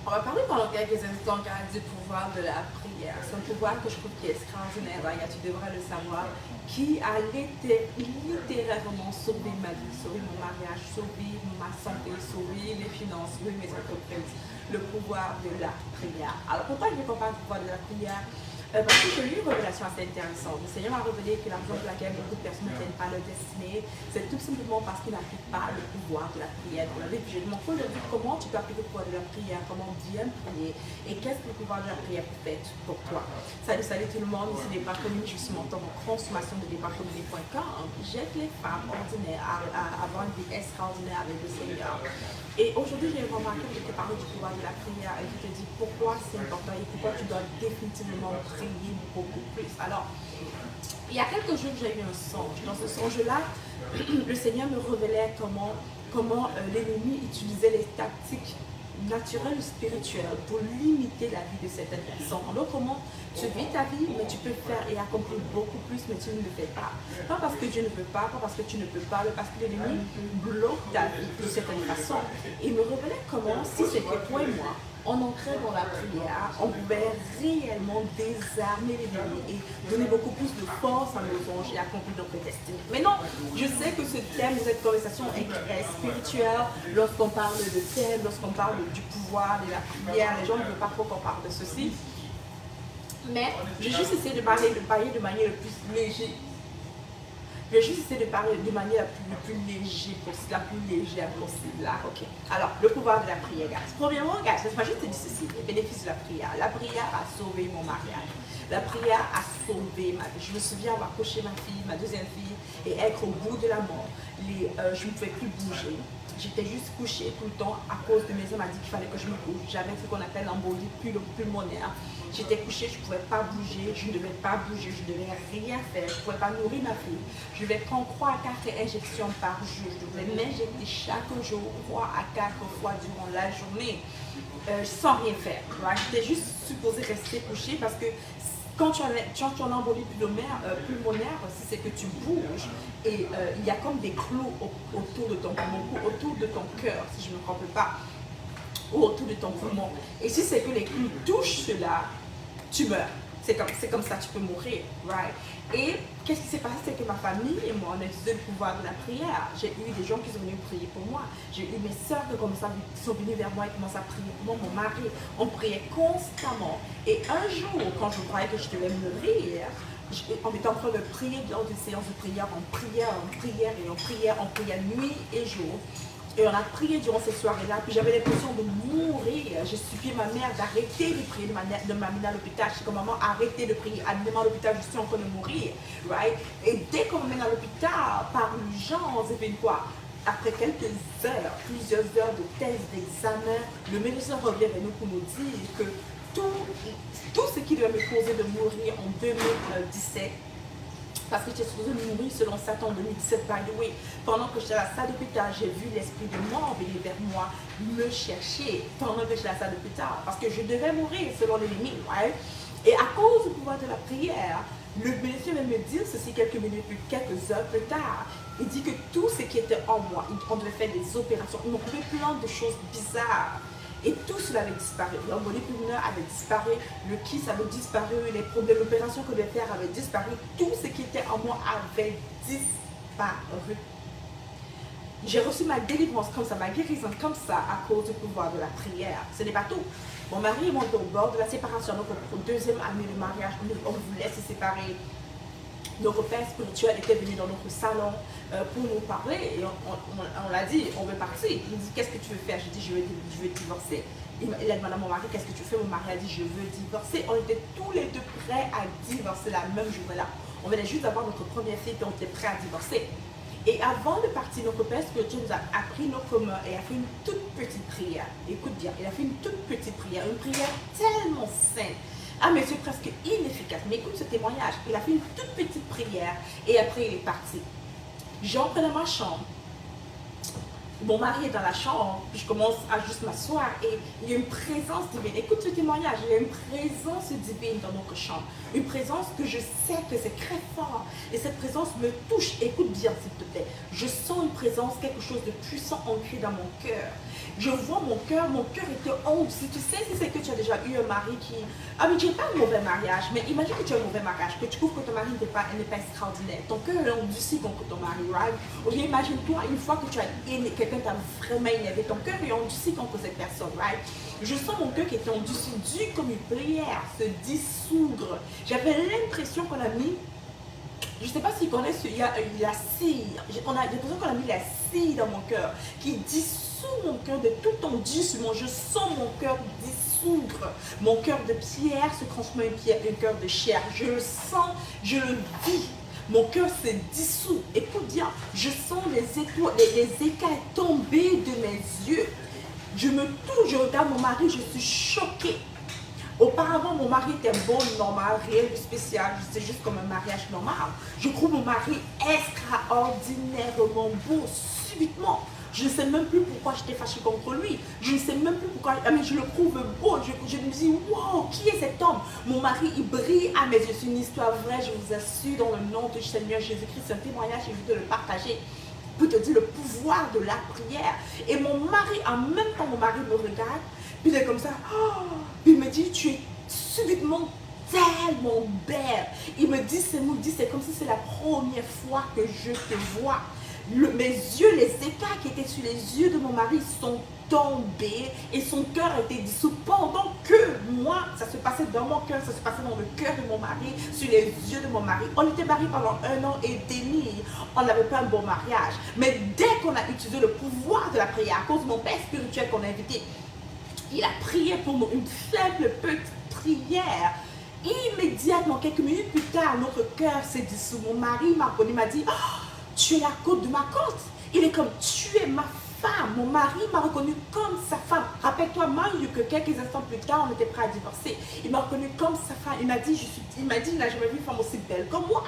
On va parler pendant quelques instants du pouvoir de la prière. C'est un pouvoir que je trouve qui est extraordinaire, Raya, tu devrais le savoir, qui a littéralement sauvé ma vie, sauvé mon mariage, sauvé ma santé, sauvé mes finances, sauvé mes entreprises. Le pouvoir de la prière. Alors pourquoi je ne parle pas du pouvoir de la prière? Parce que j'ai eu une révélation assez intéressante. Le Seigneur m'a révélé que la raison pour laquelle beaucoup de personnes n'atteignent pas leur destinée, c'est tout simplement parce qu'ils n'appliquent pas le pouvoir de la prière dans la vie. Je demande aujourd'hui comment tu peux appliquer le pouvoir de la prière, comment bien prier et qu'est-ce que le pouvoir de la prière peut faire pour toi. Salut, salut tout le monde, ici Départ Communique, je suis mentor en consommation de départcommunique.com. J'aide les femmes ordinaires à avoir une vie extraordinaire avec le Seigneur. Et aujourd'hui, j'ai remarqué que je te parlais du pouvoir de la prière et je te dis pourquoi c'est important et pourquoi tu dois définitivement prier beaucoup plus. Alors, il y a quelques jours, j'ai eu un songe. Dans ce songe-là, le Seigneur me révélait comment l'ennemi utilisait les tactiques naturelles ou spirituelles pour limiter la vie de certaines personnes. En d'autres mots, tu vis ta vie, mais tu peux faire et accomplir beaucoup plus, mais tu ne le fais pas. Pas parce que Dieu ne veut pas parce que tu ne peux pas, mais parce que l'ennemi bloque ta vie d'une certaine façon. Il me révélait comment, si c'était toi et moi, on entrait dans la prière, on pouvait réellement désarmer l'ennemi et donner beaucoup plus de force à nos anges et accomplir notre destinée. Mais non, je sais que ce thème, cette conversation est spirituelle. Lorsqu'on parle de thème, lorsqu'on parle du pouvoir, de la prière, les gens ne veulent pas trop qu'on parle de ceci. Mais j'ai juste essayé de parler de manière le plus légère. Je vais juste essayer de parler de manière la plus légère possible. Là, ok. Alors, le pouvoir de la prière, guys. Premièrement, guys, laisse-moi juste te dire ceci, les bénéfices de la prière. La prière a sauvé mon mariage. La prière a sauvé ma vie. Je me souviens avoir couché ma fille, ma deuxième fille, et être au bout de la mort. Je ne pouvais plus bouger. J'étais juste couchée tout le temps à cause de mes hommes m'a dit qu'il fallait que je me couche. J'avais ce qu'on appelle l'embolie pulmonaire. J'étais couchée, je ne pouvais pas bouger, je ne devais pas bouger, je ne devais rien faire, je ne pouvais pas nourrir ma fille. Je devais prendre 3 à 4 injections par jour. Je devais m'injecter chaque jour 3 à 4 fois durant la journée sans rien faire. J'étais juste supposée rester couchée parce que quand tu as une embolie pulmonaire, c'est que tu bouges et il y a comme des clous autour de ton poumon, autour de ton cœur, si je ne me trompe pas, ou autour de ton poumon. Et si c'est que les clous touchent cela, tu meurs. C'est comme ça, tu peux mourir. Right? Et qu'est-ce qui s'est passé? C'est que ma famille et moi, on a utilisé le pouvoir de la prière. J'ai eu des gens qui sont venus prier pour moi. J'ai eu mes soeurs qui sont venues vers moi et commencent à prier pour moi, mon mari. On priait constamment. Et un jour, quand je croyais que je devais mourir, on était en train de prier lors d'une séance de prière. On priait nuit et jour. Et on a prié durant ces soirées-là, puis j'avais l'impression de mourir. J'ai supplié ma mère d'arrêter de prier, de m'amener à l'hôpital. Je dis comme maman, arrêtez de prier, amenez-moi à l'hôpital, je suis en train de mourir. Right? Et dès qu'on m'amène à l'hôpital, par urgence, et puis quoi? Après quelques heures, plusieurs heures de tests, d'examen, le médecin revient vers nous pour nous dire que tout ce qui devait me causer de mourir en 2017, parce que j'étais supposée mourir selon Satan en 2017, by the way. Pendant que j'étais à la salle d'hôpital, j'ai vu l'esprit de mort venir vers moi, me chercher, pendant que j'étais à la salle d'hôpital, parce que je devais mourir selon l'ennemi, right? Et à cause du pouvoir de la prière, le médecin va me dire ceci quelques heures plus tard. Il dit que tout ce qui était en moi, on devait faire des opérations, on fait plein de choses bizarres. Et tout cela avait disparu. L'embolie pulmonaire avait disparu, le kiss avait disparu, les problèmes d'opération que je devais faire avaient disparu. Tout ce qui était en moi avait disparu. J'ai reçu ma délivrance comme ça, ma guérison comme ça à cause du pouvoir de la prière. Ce n'est pas tout. Mon mari et moi étaient au bord de la séparation. Donc, pour deuxième année de mariage, on voulait se séparer. Notre père spirituel était venu dans notre salon pour nous parler et on l'a dit, on veut partir. Il dit, qu'est-ce que tu veux faire? J'ai dit, je veux divorcer. Il a demandé à mon mari, qu'est-ce que tu fais? Mon mari a dit, je veux divorcer. On était tous les deux prêts à divorcer la même journée-là. On venait juste d'avoir notre première fille et on était prêts à divorcer. Et avant de partir, notre père spirituel nous a appris nos communs et a fait une toute petite prière. Écoute bien, il a fait une toute petite prière, une prière tellement sainte. Ah, mais c'est presque inefficace. Mais écoute ce témoignage. Il a fait une toute petite prière et après il est parti. J'entre dans ma chambre. Mon mari est dans la chambre, puis je commence à juste m'asseoir et il y a une présence divine. Écoute ce témoignage, il y a une présence divine dans notre chambre. Une présence que je sais que c'est très fort. Et cette présence me touche. Écoute bien s'il te plaît. Je sens une présence, quelque chose de puissant ancré dans mon cœur. Je vois mon cœur était endurci. Tu sais, si c'est que tu as déjà eu un mari qui... Ah mais tu n'es pas un mauvais mariage, mais imagine que tu as un mauvais mariage, que tu trouves que ton mari n'est pas extraordinaire. Ton cœur est endurci contre ton mari, right? Ou bien imagine-toi, une fois que tu as aimé, quelqu'un t'a vraiment énervé, ton cœur est endurci contre cette personne, right? Je sens mon cœur qui était endurci, dur comme une prière, se dissoudre. J'avais l'impression qu'on a mis... Je ne sais pas s'ils connaissent, il y a la cire. On a l'impression qu'on a mis la cire dans mon cœur, qui dissout mon cœur de tout endurcissement. Je sens mon cœur dissoudre. Mon cœur de pierre se transforme en un cœur de chair. Je le sens, je le vis. Mon cœur se dissout. Et pour dire, je sens les étoiles, les écailles tomber de mes yeux. Je me touche, je regarde mon mari, je suis choquée. Auparavant, mon mari était bon, normal, rien de spécial. C'était juste comme un mariage normal. Je trouve mon mari extraordinairement beau, subitement. Je ne sais même plus pourquoi j'étais fâchée contre lui. Je ne sais même plus pourquoi, mais je le trouve beau. Je me dis, wow, qui est cet homme? Mon mari, il brille à mes yeux. C'est une histoire vraie, je vous assure, dans le nom du Seigneur Jésus-Christ. C'est un témoignage et je veux te le partager pour te dire le pouvoir de la prière. Et mon mari, en même temps, mon mari me regarde. Puis il est comme ça, oh, puis il me dit, tu es subitement tellement belle. Il me dit ces mots, c'est comme si c'est la première fois que je te vois. Mes yeux, les écailles qui étaient sur les yeux de mon mari sont tombés et son cœur a été dissous pendant que moi, ça se passait dans mon cœur, ça se passait dans le cœur de mon mari, sur les yeux de mon mari. On était mariés pendant 1 an et demi, on n'avait pas un bon mariage. Mais dès qu'on a utilisé le pouvoir de la prière, à cause de mon père spirituel qu'on a invité, il a prié pour nous, une simple petite prière. Immédiatement, quelques minutes plus tard, notre cœur s'est dissous. Mon mari m'a reconnu, m'a dit, oh, tu es la côte de ma côte. Il est comme, tu es ma femme. Mon mari m'a reconnu comme sa femme. Rappelle-toi, Mario, que quelques instants plus tard, on était prêts à divorcer. Il m'a reconnu comme sa femme. Il m'a dit, il n'a jamais vu une femme aussi belle comme moi.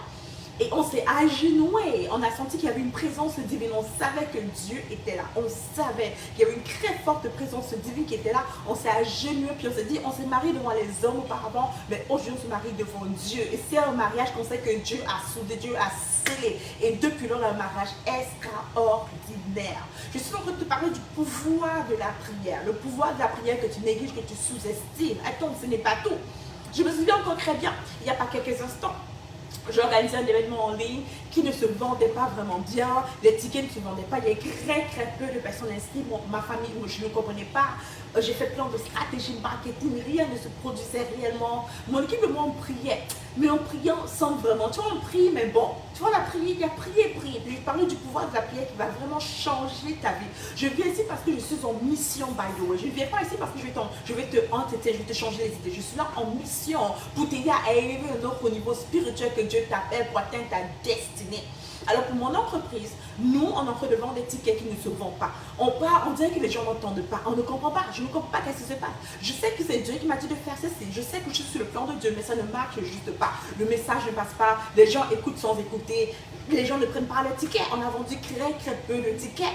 Et on s'est agenouillés, on a senti qu'il y avait une présence divine, on savait que Dieu était là, on savait qu'il y avait une très forte présence divine qui était là, on s'est agenouillés, puis on s'est dit, on s'est marié devant les hommes auparavant, mais aujourd'hui on se marie devant Dieu. Et c'est un mariage qu'on sait que Dieu a soudé, Dieu a scellé. Et depuis lors, un mariage extraordinaire. Je suis en train de te parler du pouvoir de la prière, le pouvoir de la prière que tu négliges, que tu sous-estimes. Attends, ce n'est pas tout. Je me souviens encore très bien, il n'y a pas quelques instants, j'ai organisé un événement en ligne qui ne se vendait pas vraiment bien. Les tickets ne se vendaient pas. Il y avait très peu de personnes inscrites. Ma famille, je ne comprenais pas. J'ai fait plein de stratégies marketing. Rien ne se produisait réellement. Mon équipe et moi, on priait. Mais en priant sans vraiment. Tu vois, on prie, mais bon. Tu vois, la prière, il y a prier. Puis je parlais du pouvoir de la prière qui va vraiment changer ta vie. Je viens ici parce que je suis en mission, by the way. Je ne viens pas ici parce que je vais te entêter, je vais te changer les idées. Je suis là en mission pour t'aider à élever un autre niveau spirituel que Dieu t'appelle pour atteindre ta destinée. Alors pour mon entreprise, nous, on est en train de vendre des tickets qui ne se vendent pas. On dirait que les gens n'entendent pas. On ne comprend pas. Je ne comprends pas qu'est-ce qui se passe. Je sais que c'est Dieu qui m'a dit de faire ceci. Je sais que je suis sur le plan de Dieu, mais ça ne marche juste pas. Le message ne passe pas. Les gens écoutent sans écouter. Les gens ne prennent pas les tickets. On a vendu très peu de tickets.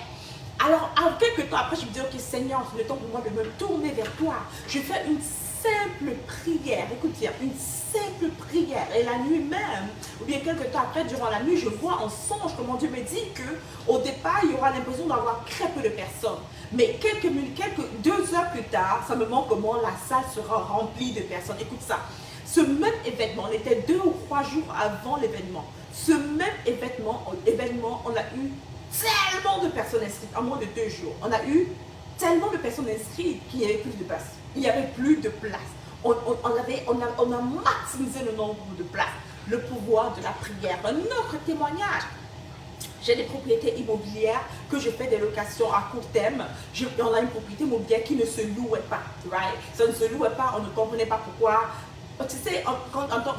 Alors, quelques temps après, je me dis, ok Seigneur, c'est le temps pour moi de me tourner vers toi. Je fais une simple prière. Écoute bien, une simple prière. Et la nuit même, ou bien quelques temps après, durant la nuit, je vois en songe comment Dieu me dit qu'au départ, il y aura l'impression d'avoir très peu de personnes. Mais 2 heures plus tard, ça me montre comment la salle sera remplie de personnes. Écoute ça. Ce même événement, on était 2 ou 3 jours avant l'événement. Ce même événement, on a eu tellement de personnes inscrites en moins de 2 jours. On a eu tellement de personnes inscrites qu'il n'y avait plus de place. Il n'y avait plus de place. On a maximisé le nombre de places. Le pouvoir de la prière. Un autre témoignage. J'ai des propriétés immobilières que je fais des locations à court terme. On a une propriété immobilière qui ne se louait pas. Right? Ça ne se louait pas, on ne comprenait pas pourquoi. Tu sais,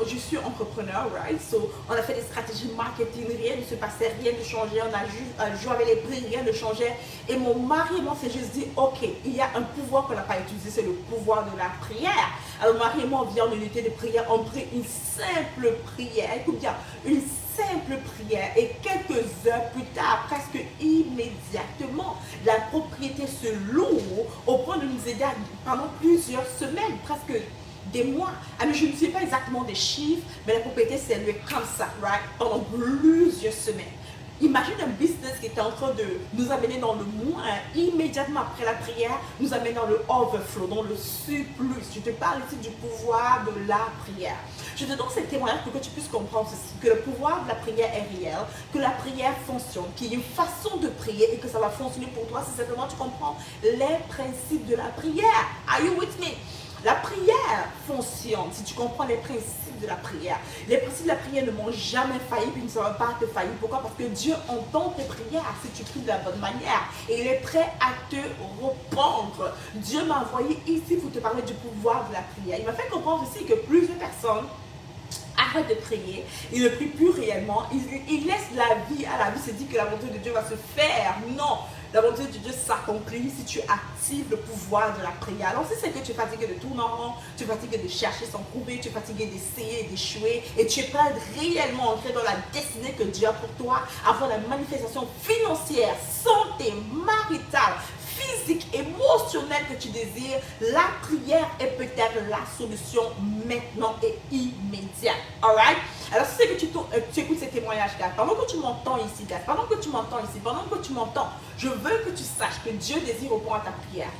je suis entrepreneur, right? So, on a fait des stratégies marketing, rien ne se passait, rien ne changeait. On a juste joué avec les prix, rien ne changeait. Et mon mari et moi, c'est juste dit, ok, il y a un pouvoir qu'on n'a pas utilisé, c'est le pouvoir de la prière. Alors, mon mari et moi, on vient en unité de prière, on prie une simple prière. Écoute bien, une simple prière. Et quelques heures plus tard, presque immédiatement, la propriété se loue au point de nous aider pendant plusieurs semaines, presque des mois. Mais je ne sais pas exactement des chiffres, mais la propriété s'est élevée comme ça, right? Pendant plusieurs semaines. Imagine un business qui était en train de nous amener dans le moins, immédiatement après la prière, nous amène dans le overflow, dans le surplus. Je te parle ici du pouvoir de la prière. Je te donne ces témoignages pour que tu puisses comprendre ceci, que le pouvoir de la prière est réel, que la prière fonctionne, qu'il y a une façon de prier et que ça va fonctionner pour toi si simplement tu comprends les principes de la prière. Are you with me? La prière fonctionne si tu comprends les principes de la prière. Les principes de la prière ne m'ont jamais failli puis ne seront pas te faillir. Pourquoi? Parce que Dieu entend tes prières si tu pries de la bonne manière. Et il est prêt à te répondre. Dieu m'a envoyé ici pour te parler du pouvoir de la prière. Il m'a fait comprendre aussi que plusieurs personnes arrêtent de prier, ils ne prient plus réellement, ils laissent la vie à la vie, se dit que la volonté de Dieu va se faire. Non, la volonté de Dieu s'accomplit si tu actives le pouvoir de la prière. Alors si c'est que tu es fatigué de tourner en rond, tu es fatigué de chercher sans trouver, tu es fatigué d'essayer, d'échouer, et tu es prêt à réellement entrer dans la destinée que Dieu a pour toi, avoir la manifestation financière, santé, maritale, physique, émotionnelle que tu désires, la prière est peut-être la solution maintenant et immédiate. Alright? Alors, si c'est que tu écoutes ces témoignages, gars, pendant que tu m'entends ici, gars, pendant que tu m'entends ici, pendant que tu m'entends, je veux que tu saches que Dieu désire répondre à ta prière.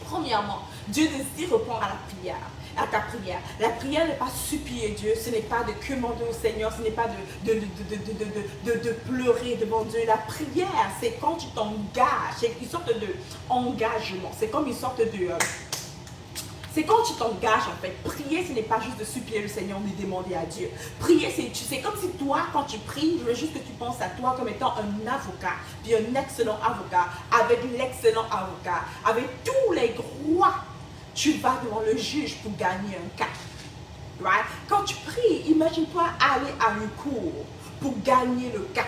Premièrement, Dieu désire répondre à la prière. À ta prière. La prière n'est pas supplier Dieu, ce n'est pas de commander au Seigneur, ce n'est pas de pleurer devant Dieu. La prière, c'est quand tu t'engages, c'est une sorte d'engagement, c'est comme une sorte de... c'est quand tu t'engages en fait. Prier, ce n'est pas juste de supplier le Seigneur, de demander à Dieu. Prier, c'est comme si toi, quand tu pries, je veux juste que tu penses à toi comme étant un avocat, puis un excellent avocat, avec l'excellent avocat, avec tous les droits. Tu vas devant le juge pour gagner un cas. Right? Quand tu pries, imagine-toi aller à une cour pour gagner le cas.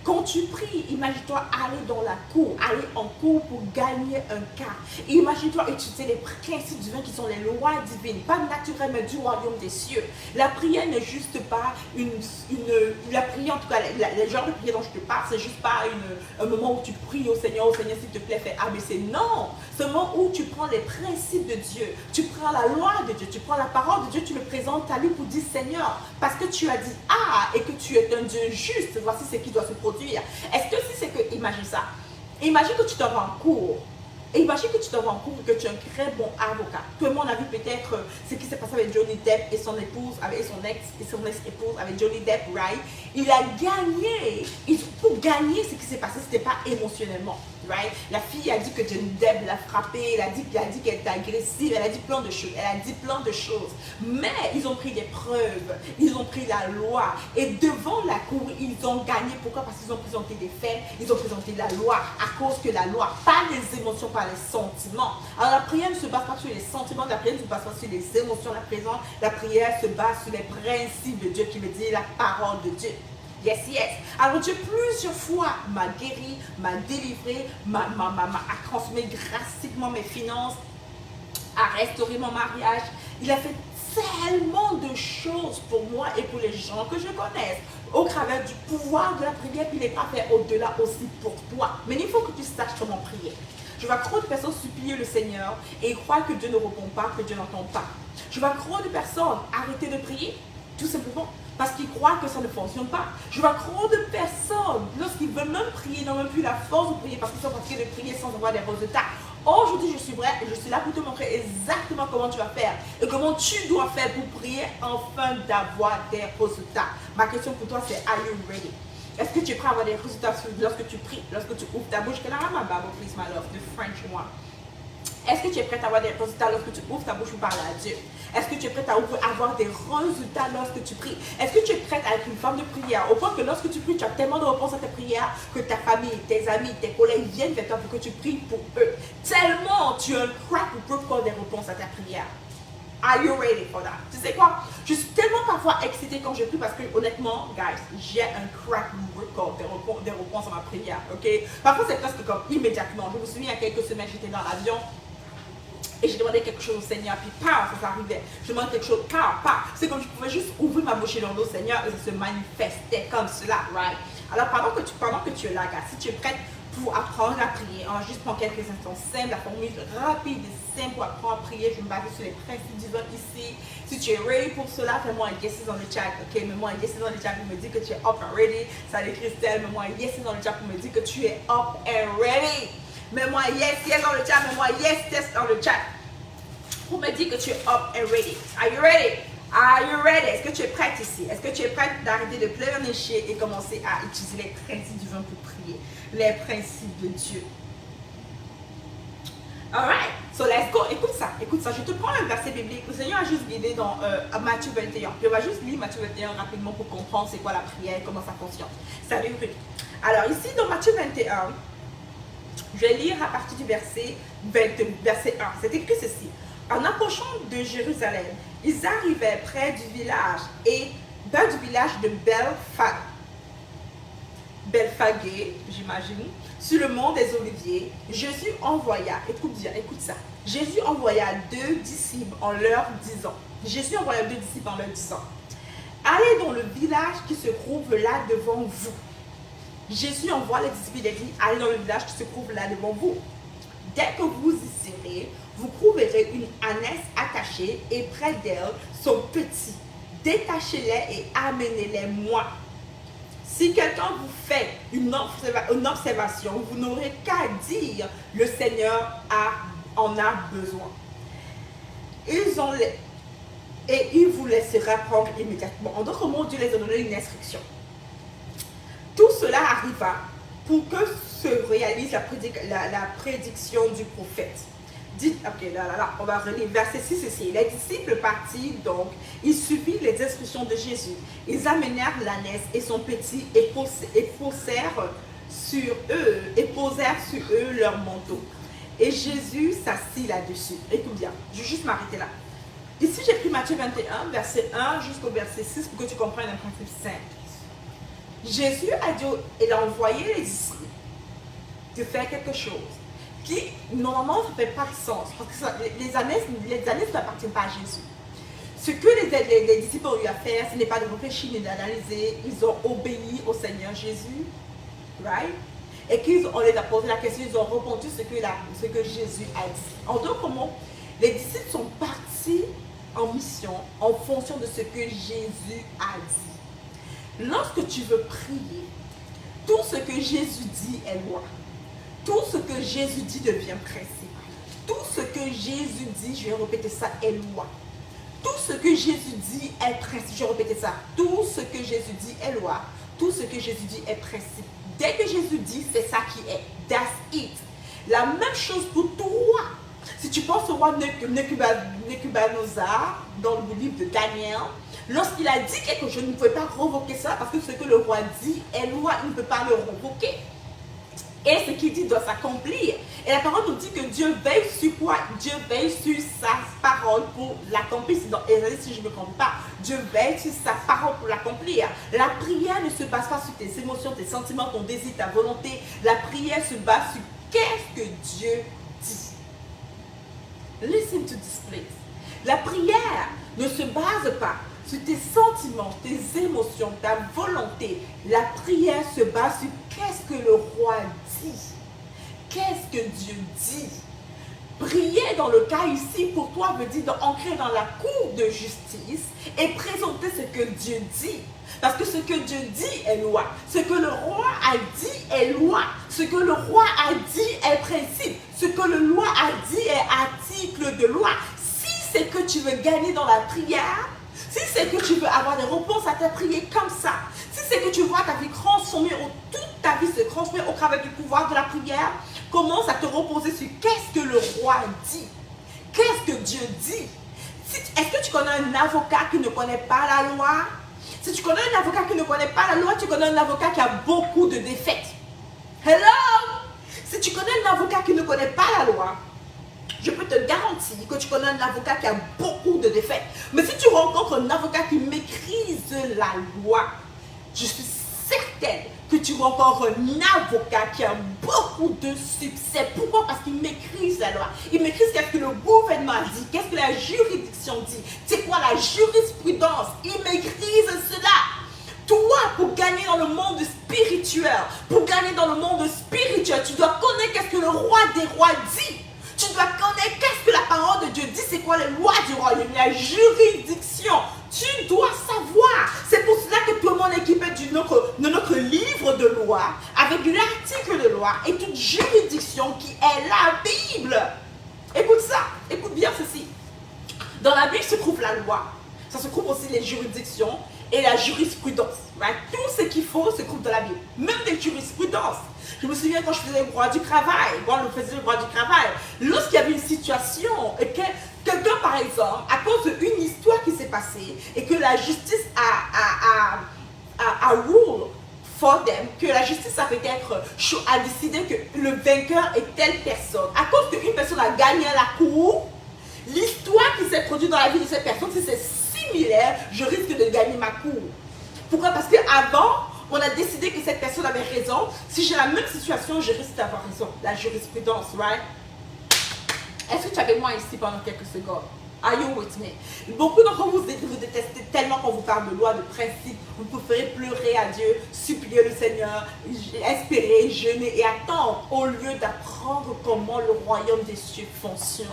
Quand tu pries, imagine-toi aller dans la cour, aller en cour pour gagner un cas. Imagine-toi utiliser les principes divins qui sont les lois divines, pas naturelles mais du royaume des cieux. La prière n'est juste pas la prière, en tout cas, le genre de prière dont je te parle, c'est juste pas un moment où tu pries au Seigneur, s'il te plaît, fais ABC. Non, c'est un moment où tu prends les principes de Dieu, tu prends la loi de Dieu, tu prends la parole de Dieu, tu le présentes à lui pour dire Seigneur, parce que tu as dit ah et que tu es un Dieu juste, voici ce qui doit se produire. Est-ce que si c'est que, imagine ça, imagine que tu te rends en cours, imagine que tu te rends en cours et que tu es un très bon avocat. Tout le monde a vu peut-être ce qui s'est passé avec Johnny Depp et son épouse, avec son ex-épouse, avec Johnny Depp, right? Il a gagné, pour gagner ce qui s'est passé, ce n'était pas émotionnellement. Right? La fille a dit que Johnny Depp l'a frappée, elle a dit qu'elle était agressive, elle a dit plein de choses, mais ils ont pris des preuves, ils ont pris la loi et devant la cour, ils ont gagné. Pourquoi? Parce qu'ils ont présenté des faits, ils ont présenté la loi à cause que la loi, pas les émotions, pas les sentiments. Alors la prière ne se base pas sur les sentiments, la prière ne se base pas sur les émotions, la prière se base sur les principes de Dieu qui veut dire la parole de Dieu. Yes, yes. Alors Dieu plusieurs fois m'a guéri, m'a délivré, a transmis drastiquement mes finances, a restauré mon mariage. Il a fait tellement de choses pour moi et pour les gens que je connaisse au travers du pouvoir de la prière. Puis il n'est pas fait au-delà aussi pour toi. Mais il faut que tu saches comment prier. Je vois trop de personnes supplier le Seigneur et croire que Dieu ne répond pas, que Dieu n'entend pas. Je vois trop de personnes arrêter de prier, tout simplement parce qu'ils croient que ça ne fonctionne pas. Je vois trop de personnes, lorsqu'ils veulent même prier, n'ont même plus la force de prier parce qu'ils sont fatigués de prier sans avoir des résultats. Aujourd'hui, je suis là pour te montrer exactement comment tu vas faire et comment tu dois faire pour prier afin d'avoir des résultats. Ma question pour toi, c'est: are you ready? Est-ce que tu es prêt à avoir des résultats lorsque tu pries, lorsque tu ouvres ta bouche? Can I have my Bible, please, my love, the French one? Est-ce que tu es prête à avoir des résultats lorsque tu ouvres ta bouche pour parler à Dieu? Est-ce que tu es prête à avoir des résultats lorsque tu pries? Est-ce que tu es prête à être une femme de prière au point que lorsque tu pries, tu as tellement de réponses à tes prières que ta famille, tes amis, tes collègues viennent vers toi pour que tu pries pour eux? Tellement tu as un crack pour des réponses à ta prière. Are you ready for that? Tu sais quoi? Je suis tellement parfois excitée quand je prie parce que honnêtement, guys, j'ai un crack record des réponses à ma prière, ok? Parfois c'est presque comme immédiatement. Je me souviens il y a quelques semaines, j'étais dans l'avion et j'ai demandé quelque chose au Seigneur, puis paf, ça s'arrivait. Je demandais quelque chose, paf. C'est comme je pouvais juste ouvrir ma bouche et dans l'eau, Seigneur, et ça se manifestait comme cela, right? Alors pendant que tu es là, gars, si tu es prête pour apprendre à prier. On juste prendre quelques instants simples, la formule rapide et simple pour apprendre à prier. Je me base sur les principes divins ici. Si tu es ready pour cela, fais-moi un yes dans le chat. Ok, mets-moi un yes dans le chat pour me dire que tu es up and ready. Salut Christelle, mets-moi un yes dans le chat pour me dire que tu es up and ready. Mets-moi un yes dans le chat. Mets-moi un yes dans le chat pour me dire que tu es up and ready. Are you ready? Are you ready? Est-ce que tu es prête ici? Est-ce que tu es prête d'arrêter de pleurnicher et commencer à utiliser les principes divins pour prier? Les principes de Dieu. Alright, so let's go. Écoute ça. Je te prends un verset biblique. Le Seigneur a juste guidé dans Matthieu 21. Puis on va juste lire Matthieu 21 rapidement pour comprendre c'est quoi la prière, comment ça fonctionne. Salut, Ruth. Alors ici dans Matthieu 21, je vais lire à partir du verset 1. C'est écrit ceci. En approchant de Jérusalem, ils arrivaient près du village de Belfagé, j'imagine, sur le mont des Oliviers. Jésus envoya, écoute ça. Jésus envoya 2 disciples en leur disant, allez dans le village qui se trouve là devant vous. Jésus envoie les disciples, il a dit, allez dans le village qui se trouve là devant vous. Dès que vous y serez, vous trouverez une ânesse attachée et près d'elle son petit. Détachez-les et amenez-les moi. Si quelqu'un vous fait une observation, vous n'aurez qu'à dire le Seigneur en a besoin. Et il vous laissera prendre immédiatement. En d'autres mots, Dieu les a donné une instruction. Tout cela arriva pour que se réalise la prédiction du prophète. On va relire verset 6 ici. Les disciples partirent donc, ils suivirent les instructions de Jésus. Ils amenèrent l'ânesse et son petit et posèrent sur eux leur manteau. Et Jésus s'assit là-dessus. Écoute bien, je vais juste m'arrêter là. Ici, j'ai pris Matthieu 21, verset 1 jusqu'au verset 6 pour que tu comprennes un principe simple. Jésus a dit, il a envoyé les disciples de faire quelque chose qui, normalement, ça ne fait pas de sens. Parce que les ânesse n'appartiennent pas à Jésus. Ce que les disciples ont eu à faire, ce n'est pas de réfléchir ni d'analyser. Ils ont obéi au Seigneur Jésus. Right? Et qu'on les a posé la question, ils ont répondu ce que Jésus a dit. En d'autres mots, les disciples sont partis en mission en fonction de ce que Jésus a dit. Lorsque tu veux prier, tout ce que Jésus dit est loi. Tout ce que Jésus dit devient principe. Tout ce que Jésus dit, je vais répéter ça, est loi. Tout ce que Jésus dit est principe. Je vais répéter ça. Tout ce que Jésus dit est loi. Tout ce que Jésus dit est principe. Dès que Jésus dit, c'est ça qui est. That's it. La même chose pour toi. Si tu penses au roi Nebuchadnezzar, dans le livre de Daniel, lorsqu'il a dit quelque chose, je ne pouvais pas revoquer ça parce que ce que le roi dit est loi, il ne peut pas le revoquer. Et ce qu'il dit doit s'accomplir. Et la parole nous dit que Dieu veille sur quoi? Dieu veille sur sa parole pour l'accomplir. C'est dans Ésaïe, si je ne me trompe pas. Dieu veille sur sa parole pour l'accomplir. La prière ne se base pas sur tes émotions, tes sentiments, ton désir, ta volonté. La prière se base sur qu'est-ce que Dieu dit. Listen to this, please. La prière ne se base pas sur tes sentiments, tes émotions, ta volonté. La prière se base sur qu'est-ce que le roi dit. Qu'est-ce que Dieu dit. Prier dans le cas ici pour toi veut dire d'entrer dans la cour de justice et présenter ce que Dieu dit. Parce que ce que Dieu dit est loi. Ce que le roi a dit est loi. Ce que le roi a dit est principe. Ce que le roi a dit est article de loi. Si c'est que tu veux gagner dans la prière, si c'est que tu veux avoir des réponses à ta prière comme ça, si c'est que tu vois ta vie transformée, toute ta vie se transformer au travers du pouvoir de la prière, commence à te reposer sur qu'est-ce que le roi dit. Qu'est-ce que Dieu dit. Est-ce que tu connais un avocat qui ne connaît pas la loi? Si tu connais un avocat qui ne connaît pas la loi, tu connais un avocat qui a beaucoup de défaites. Hello? Si tu connais un avocat qui ne connaît pas la loi, je peux te garantir que tu connais un avocat qui a beaucoup de défaites. Mais si tu rencontres un avocat qui maîtrise la loi, je suis certaine que tu rencontres un avocat qui a beaucoup de succès. Pourquoi? Parce qu'il maîtrise la loi. Il maîtrise qu'est-ce que le gouvernement dit, qu'est-ce que la juridiction dit, c'est quoi la jurisprudence. Il maîtrise cela. Toi, pour gagner dans le monde spirituel, tu dois connaître qu'est-ce que le roi des rois dit. Tu dois connaître qu'est-ce que la parole de Dieu dit, c'est quoi les lois du royaume, la juridiction. Tu dois savoir. C'est pour cela que tout le monde est équipé de notre livre de loi, avec l'article de loi et toute juridiction qui est la Bible. Écoute ça, écoute bien ceci. Dans la Bible se trouve la loi, ça se trouve aussi les juridictions et la jurisprudence. Right? Tout ce qu'il faut se trouve dans la Bible, même des jurisprudences. Je me souviens quand je faisais le droit du travail, lorsqu'il y avait une situation, et que quelqu'un par exemple, à cause d'une histoire qui s'est passée, et que la justice a rule for them, que la justice a peut-être décidé que le vainqueur est telle personne, à cause qu'une personne a gagné à la cour, l'histoire qui s'est produite dans la vie de cette personne, si c'est similaire, je risque de gagner ma cour. Pourquoi? Parce qu'avant, on a décidé que cette personne avait raison. Si j'ai la même situation, je risque d'avoir raison. La jurisprudence, right? Est-ce que tu es avec moi ici pendant quelques secondes? Are you with me? Beaucoup d'entre vous, vous détestez tellement qu'on vous parle de loi, de principe. Vous préférez pleurer à Dieu, supplier le Seigneur, espérer, jeûner et attendre au lieu d'apprendre comment le royaume des cieux fonctionne.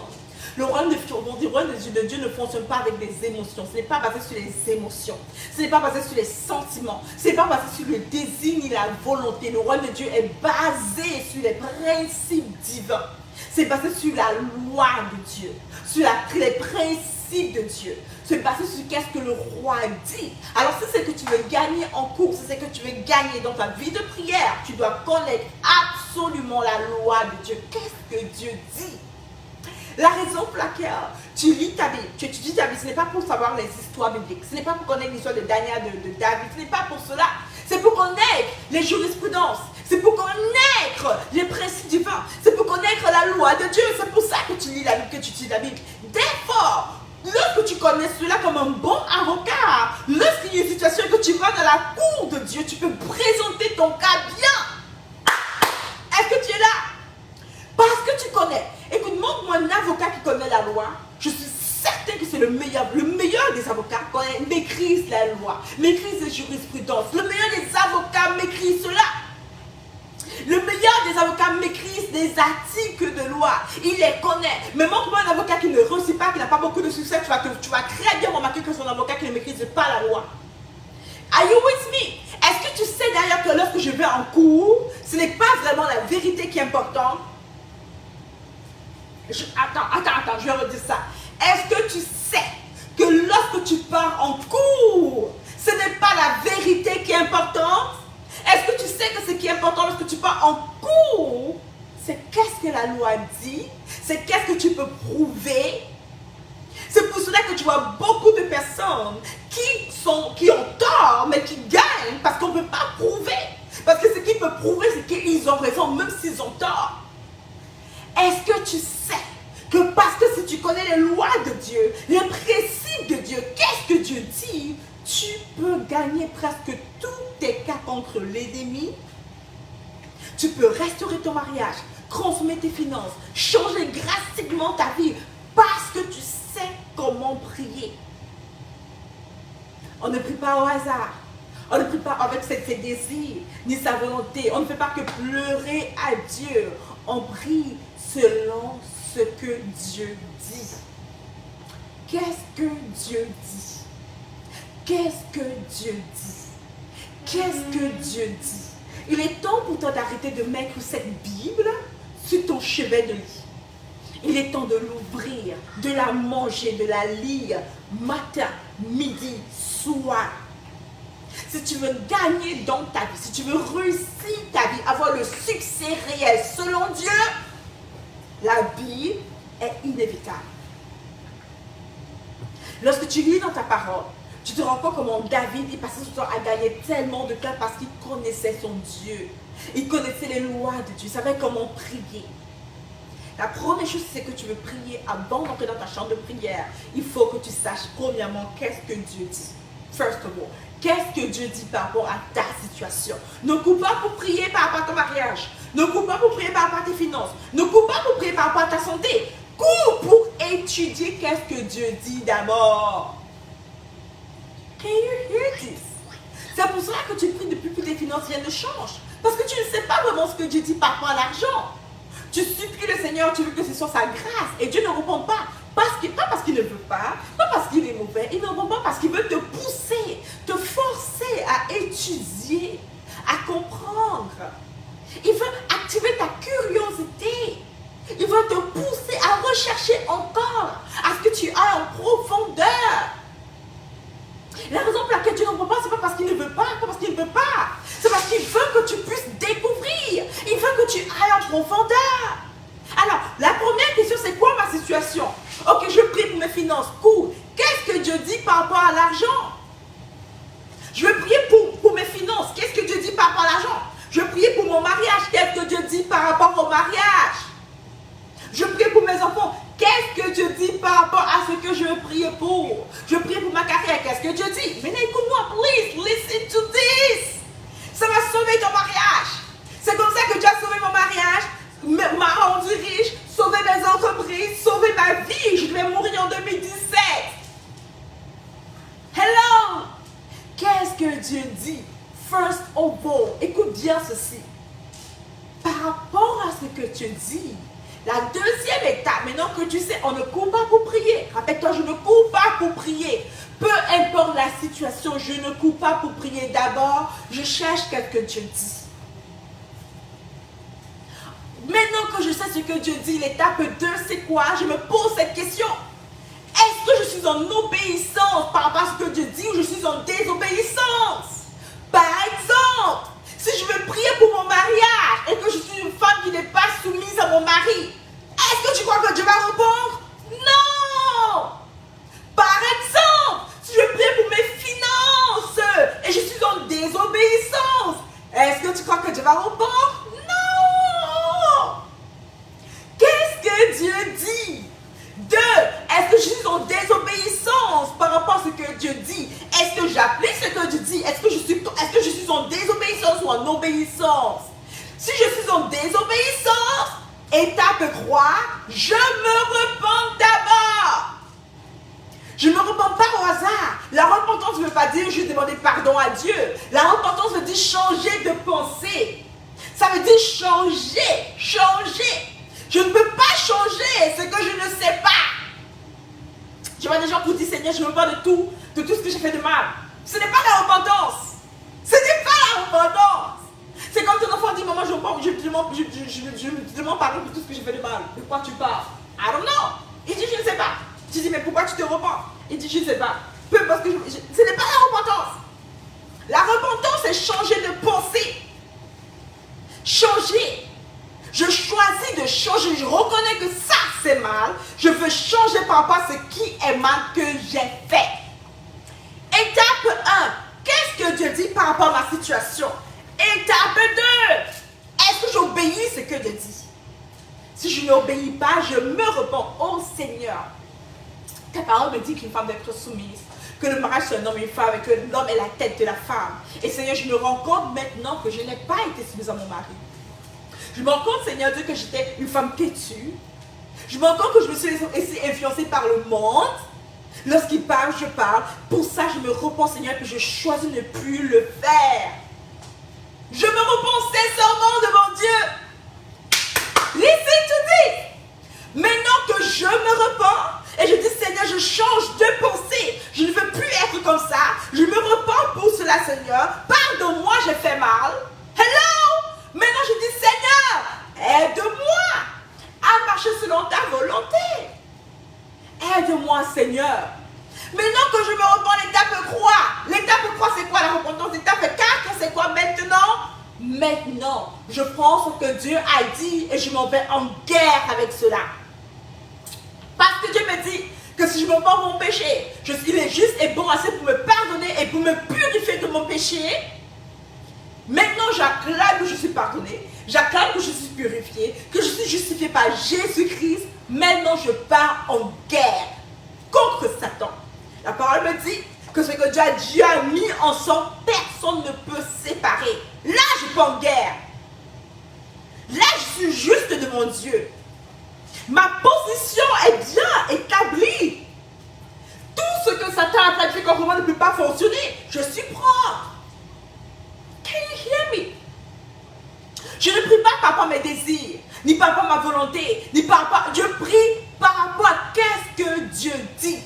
Le royaume de Dieu ne fonctionne pas avec des émotions. Ce n'est pas basé sur les émotions. Ce n'est pas basé sur les sentiments. Ce n'est pas basé sur le désir ni la volonté. Le royaume de Dieu est basé sur les principes divins. C'est basé sur la loi de Dieu, sur les principes de Dieu. C'est basé sur qu'est-ce que le roi dit. Alors si c'est que tu veux gagner en cours, si c'est que tu veux gagner dans ta vie de prière, tu dois connaître absolument la loi de Dieu. Qu'est-ce que Dieu dit? La raison pour laquelle tu lis ta Bible, tu étudies ta Bible, ce n'est pas pour savoir les histoires bibliques, ce n'est pas pour connaître l'histoire de Daniel, de David, ce n'est pas pour cela. C'est pour connaître les jurisprudences, c'est pour connaître les principes divins, c'est pour connaître la loi de Dieu. C'est pour ça que tu lis la Bible, que tu étudies la Bible. D'effort, lorsque tu connais cela comme un bon avocat, lorsqu'il y a une situation que tu vas dans la cour de Dieu, tu peux présenter ton cas bien. Est-ce que tu es là? Parce que tu connais. Écoute, montre-moi un avocat qui connaît la loi. Je suis certain que c'est le meilleur des avocats maîtrise la loi, maîtrise les jurisprudences. Le meilleur des avocats maîtrise cela. Le meilleur des avocats maîtrise des articles de loi. Il les connaît. Mais montre-moi un avocat qui ne réussit pas, qui n'a pas beaucoup de succès. Tu vas très bien remarquer que c'est un avocat qui ne maîtrise pas la loi. Are you with me? Est-ce que tu sais d'ailleurs que lorsque je vais en cours, ce n'est pas vraiment la vérité qui est importante? Attends, je vais redire ça. Est-ce que tu sais que lorsque tu pars en cours, ce n'est pas la vérité qui est importante? Est-ce que tu sais que ce qui est important lorsque tu pars en cours, c'est qu'est-ce que la loi dit, c'est qu'est-ce que tu peux prouver? C'est pour cela que tu vois beaucoup de personnes qui ont tort, mais qui gagnent parce qu'on ne peut pas prouver. Parce que ce qu'ils peuvent prouver, c'est qu'ils ont raison, même s'ils ont tort. Est-ce que tu sais que parce que si tu connais les lois de Dieu, les principes de Dieu, qu'est-ce que Dieu dit, tu peux gagner presque tous tes cas contre l'ennemi? Tu peux restaurer ton mariage, transformer tes finances, changer drastiquement ta vie parce que tu sais comment prier. On ne prie pas au hasard. On ne prie pas avec ses désirs, ni sa volonté. On ne fait pas que pleurer à Dieu. On prie selon ce que Dieu dit. Qu'est-ce que Dieu dit? Qu'est-ce que Dieu dit? Qu'est-ce que Dieu dit? Il est temps pour toi d'arrêter de mettre cette Bible sur ton chevet de lit. Il est temps de l'ouvrir, de la manger, de la lire matin, midi, soir. Si tu veux gagner dans ta vie, si tu veux réussir ta vie, avoir le succès réel selon Dieu, la Bible est inévitable. Lorsque tu lis dans ta parole, tu te rends compte comment David, il passait son temps à gagner tellement de temps parce qu'il connaissait son Dieu. Il connaissait les lois de Dieu, il savait comment prier. La première chose, c'est que tu veux prier avant d'entrer dans ta chambre de prière. Il faut que tu saches premièrement qu'est-ce que Dieu dit. First of all, qu'est-ce que Dieu dit par rapport à ta situation? Ne cours pas pour prier par rapport à ton mariage. Ne cours pas pour prier par rapport à tes finances. Ne cours pas pour prier par rapport à ta santé. Cours pour étudier qu'est-ce que Dieu dit d'abord. Can you hear this? C'est pour cela que tu pries depuis que tes finances rien ne change. Parce que tu ne sais pas vraiment ce que Dieu dit par rapport à l'argent. Tu supplies le Seigneur, tu veux que ce soit sa grâce. Et Dieu ne répond pas. Pas parce qu'il ne veut pas parce qu'il est mauvais. Il ne répond pas parce qu'il veut te pousser, te forcer à étudier, à comprendre. Il veut activer ta curiosité. Il veut te pousser à rechercher encore, à ce que tu ailles en profondeur. La raison pour laquelle tu ne comprends pas, ce n'est pas parce qu'il ne veut pas, parce qu'il ne veut pas. C'est parce qu'il veut que tu puisses découvrir. Il veut que tu ailles en profondeur. Alors, la première question, c'est quoi ma situation? Ok, je prie pour mes finances. Cool. Qu'est-ce que Dieu dit par rapport à l'argent? Je veux prier pour mes finances. Qu'est-ce que Dieu dit par rapport à l'argent? Je veux prier pour mon mariage. Qu'est-ce que Dieu dit par rapport au mariage? Je prie pour mes enfants. Qu'est-ce que Dieu dit par rapport à ce que je veux prier pour? Je prie pour ma carrière. Qu'est-ce que Dieu dit? Mais écoute-moi, please, listen to this. Ça va sauver ton mariage. C'est comme ça que Dieu a sauvé mon mariage, m'a rendu riche, sauvé mes entreprises, sauvé ma vie. Je devais mourir en 2017. Hello! Qu'est-ce que Dieu dit? First of all, écoute bien ceci. Par rapport à ce que tu dis, la deuxième étape, maintenant que tu sais, on ne court pas pour prier. Rappelle-toi, je ne cours pas pour prier. Peu importe la situation, je ne cours pas pour prier. D'abord, je cherche ce que Dieu dit. Maintenant que je sais ce que Dieu dit, l'étape 2, c'est quoi? Je me pose cette question. Est-ce que je suis en obéissance par rapport à ce que Dieu dit ou je suis en désobéissance? Par exemple, si je veux prier pour mon mariage et que je suis une femme qui n'est pas soumise à mon mari, est-ce que tu crois que Dieu va répondre? Non! Par exemple, si je prie pour mes finances et je suis en désobéissance, est-ce que tu crois que Dieu va répondre? Non! Qu'est-ce que Dieu dit? 2. Est-ce que je suis en désobéissance par rapport à ce que Dieu dit? Est-ce que j'applique ce que Dieu dit? Est-ce que je suis en désobéissance ou en obéissance? Si je suis en désobéissance, étape 3, je me repens d'abord. Je ne me repens pas au hasard. La repentance ne veut pas dire juste demander pardon à Dieu. La repentance veut dire changer de pensée. Ça veut dire changer. Je ne peux pas changer ce que je ne sais pas. Je vois des gens qui disent, Seigneur, je me repens de tout ce que j'ai fait de mal. Ce n'est pas la repentance. Ce n'est pas la repentance. C'est comme ton enfant dit, maman, je me demande pardon pour tout ce que j'ai fait de mal. De quoi tu parles? I don't know. Il dit, je ne sais pas. Tu dis, mais pourquoi tu te repens? Il dit, je ne sais pas. Parce que ce n'est pas la repentance. La repentance, c'est changer de pensée. Changer. Je choisis de changer. Je reconnais que ça, c'est mal. Je veux changer par rapport à ce qui est mal que j'ai fait. Étape 1. Qu'est-ce que Dieu dit par rapport à ma situation? Étape 2. Est-ce que j'obéis ce que Dieu dit? Si je n'obéis pas, je me repens. Oh Seigneur, ta parole me dit qu'une femme doit être soumise, que le mariage c'est un homme et une femme et que l'homme est la tête de la femme. Et Seigneur, je me rends compte maintenant que je n'ai pas été soumise à mon mari. Je me rends compte, Seigneur Dieu, que j'étais une femme têtue. Je me rends compte que je me suis laissée influencer par le monde. Lorsqu'il parle, je parle. Pour ça, je me repens, Seigneur, que je choisis de ne plus le faire. Je me repens sincèrement devant Dieu. Listen to this. Maintenant que je me repens et je dis, Seigneur, je change de pensée. Je ne veux plus être comme ça. Je me repens pour cela, Seigneur. Pardonne-moi, j'ai fait mal. Hello! Maintenant, je dis, Seigneur, aide-moi à marcher selon ta volonté. Aide-moi, Seigneur. Maintenant que je me repens, l'étape 3. L'étape 3, c'est quoi la repentance? L'étape 4, c'est quoi maintenant? Maintenant, je prends ce que Dieu a dit et je m'en vais en guerre avec cela. Parce que Dieu me dit que si je me repens mon péché, il est juste et bon assez pour me pardonner et pour me purifier de mon péché. Maintenant, j'acclame que je suis pardonné, j'acclame que je suis purifié, que je suis justifié par Jésus-Christ. Maintenant, je pars en guerre contre Satan. La parole me dit que ce que Dieu a mis ensemble, personne ne peut séparer. Là, je pars en guerre. Là, je suis juste devant Dieu. Ma position est bien établie. Tout ce que Satan a planifié comme moi ne peut pas fonctionner. Je suis propre. mes désirs, ni par rapport à ma volonté, ni par rapport... Je prie par rapport à qu'est-ce que Dieu dit.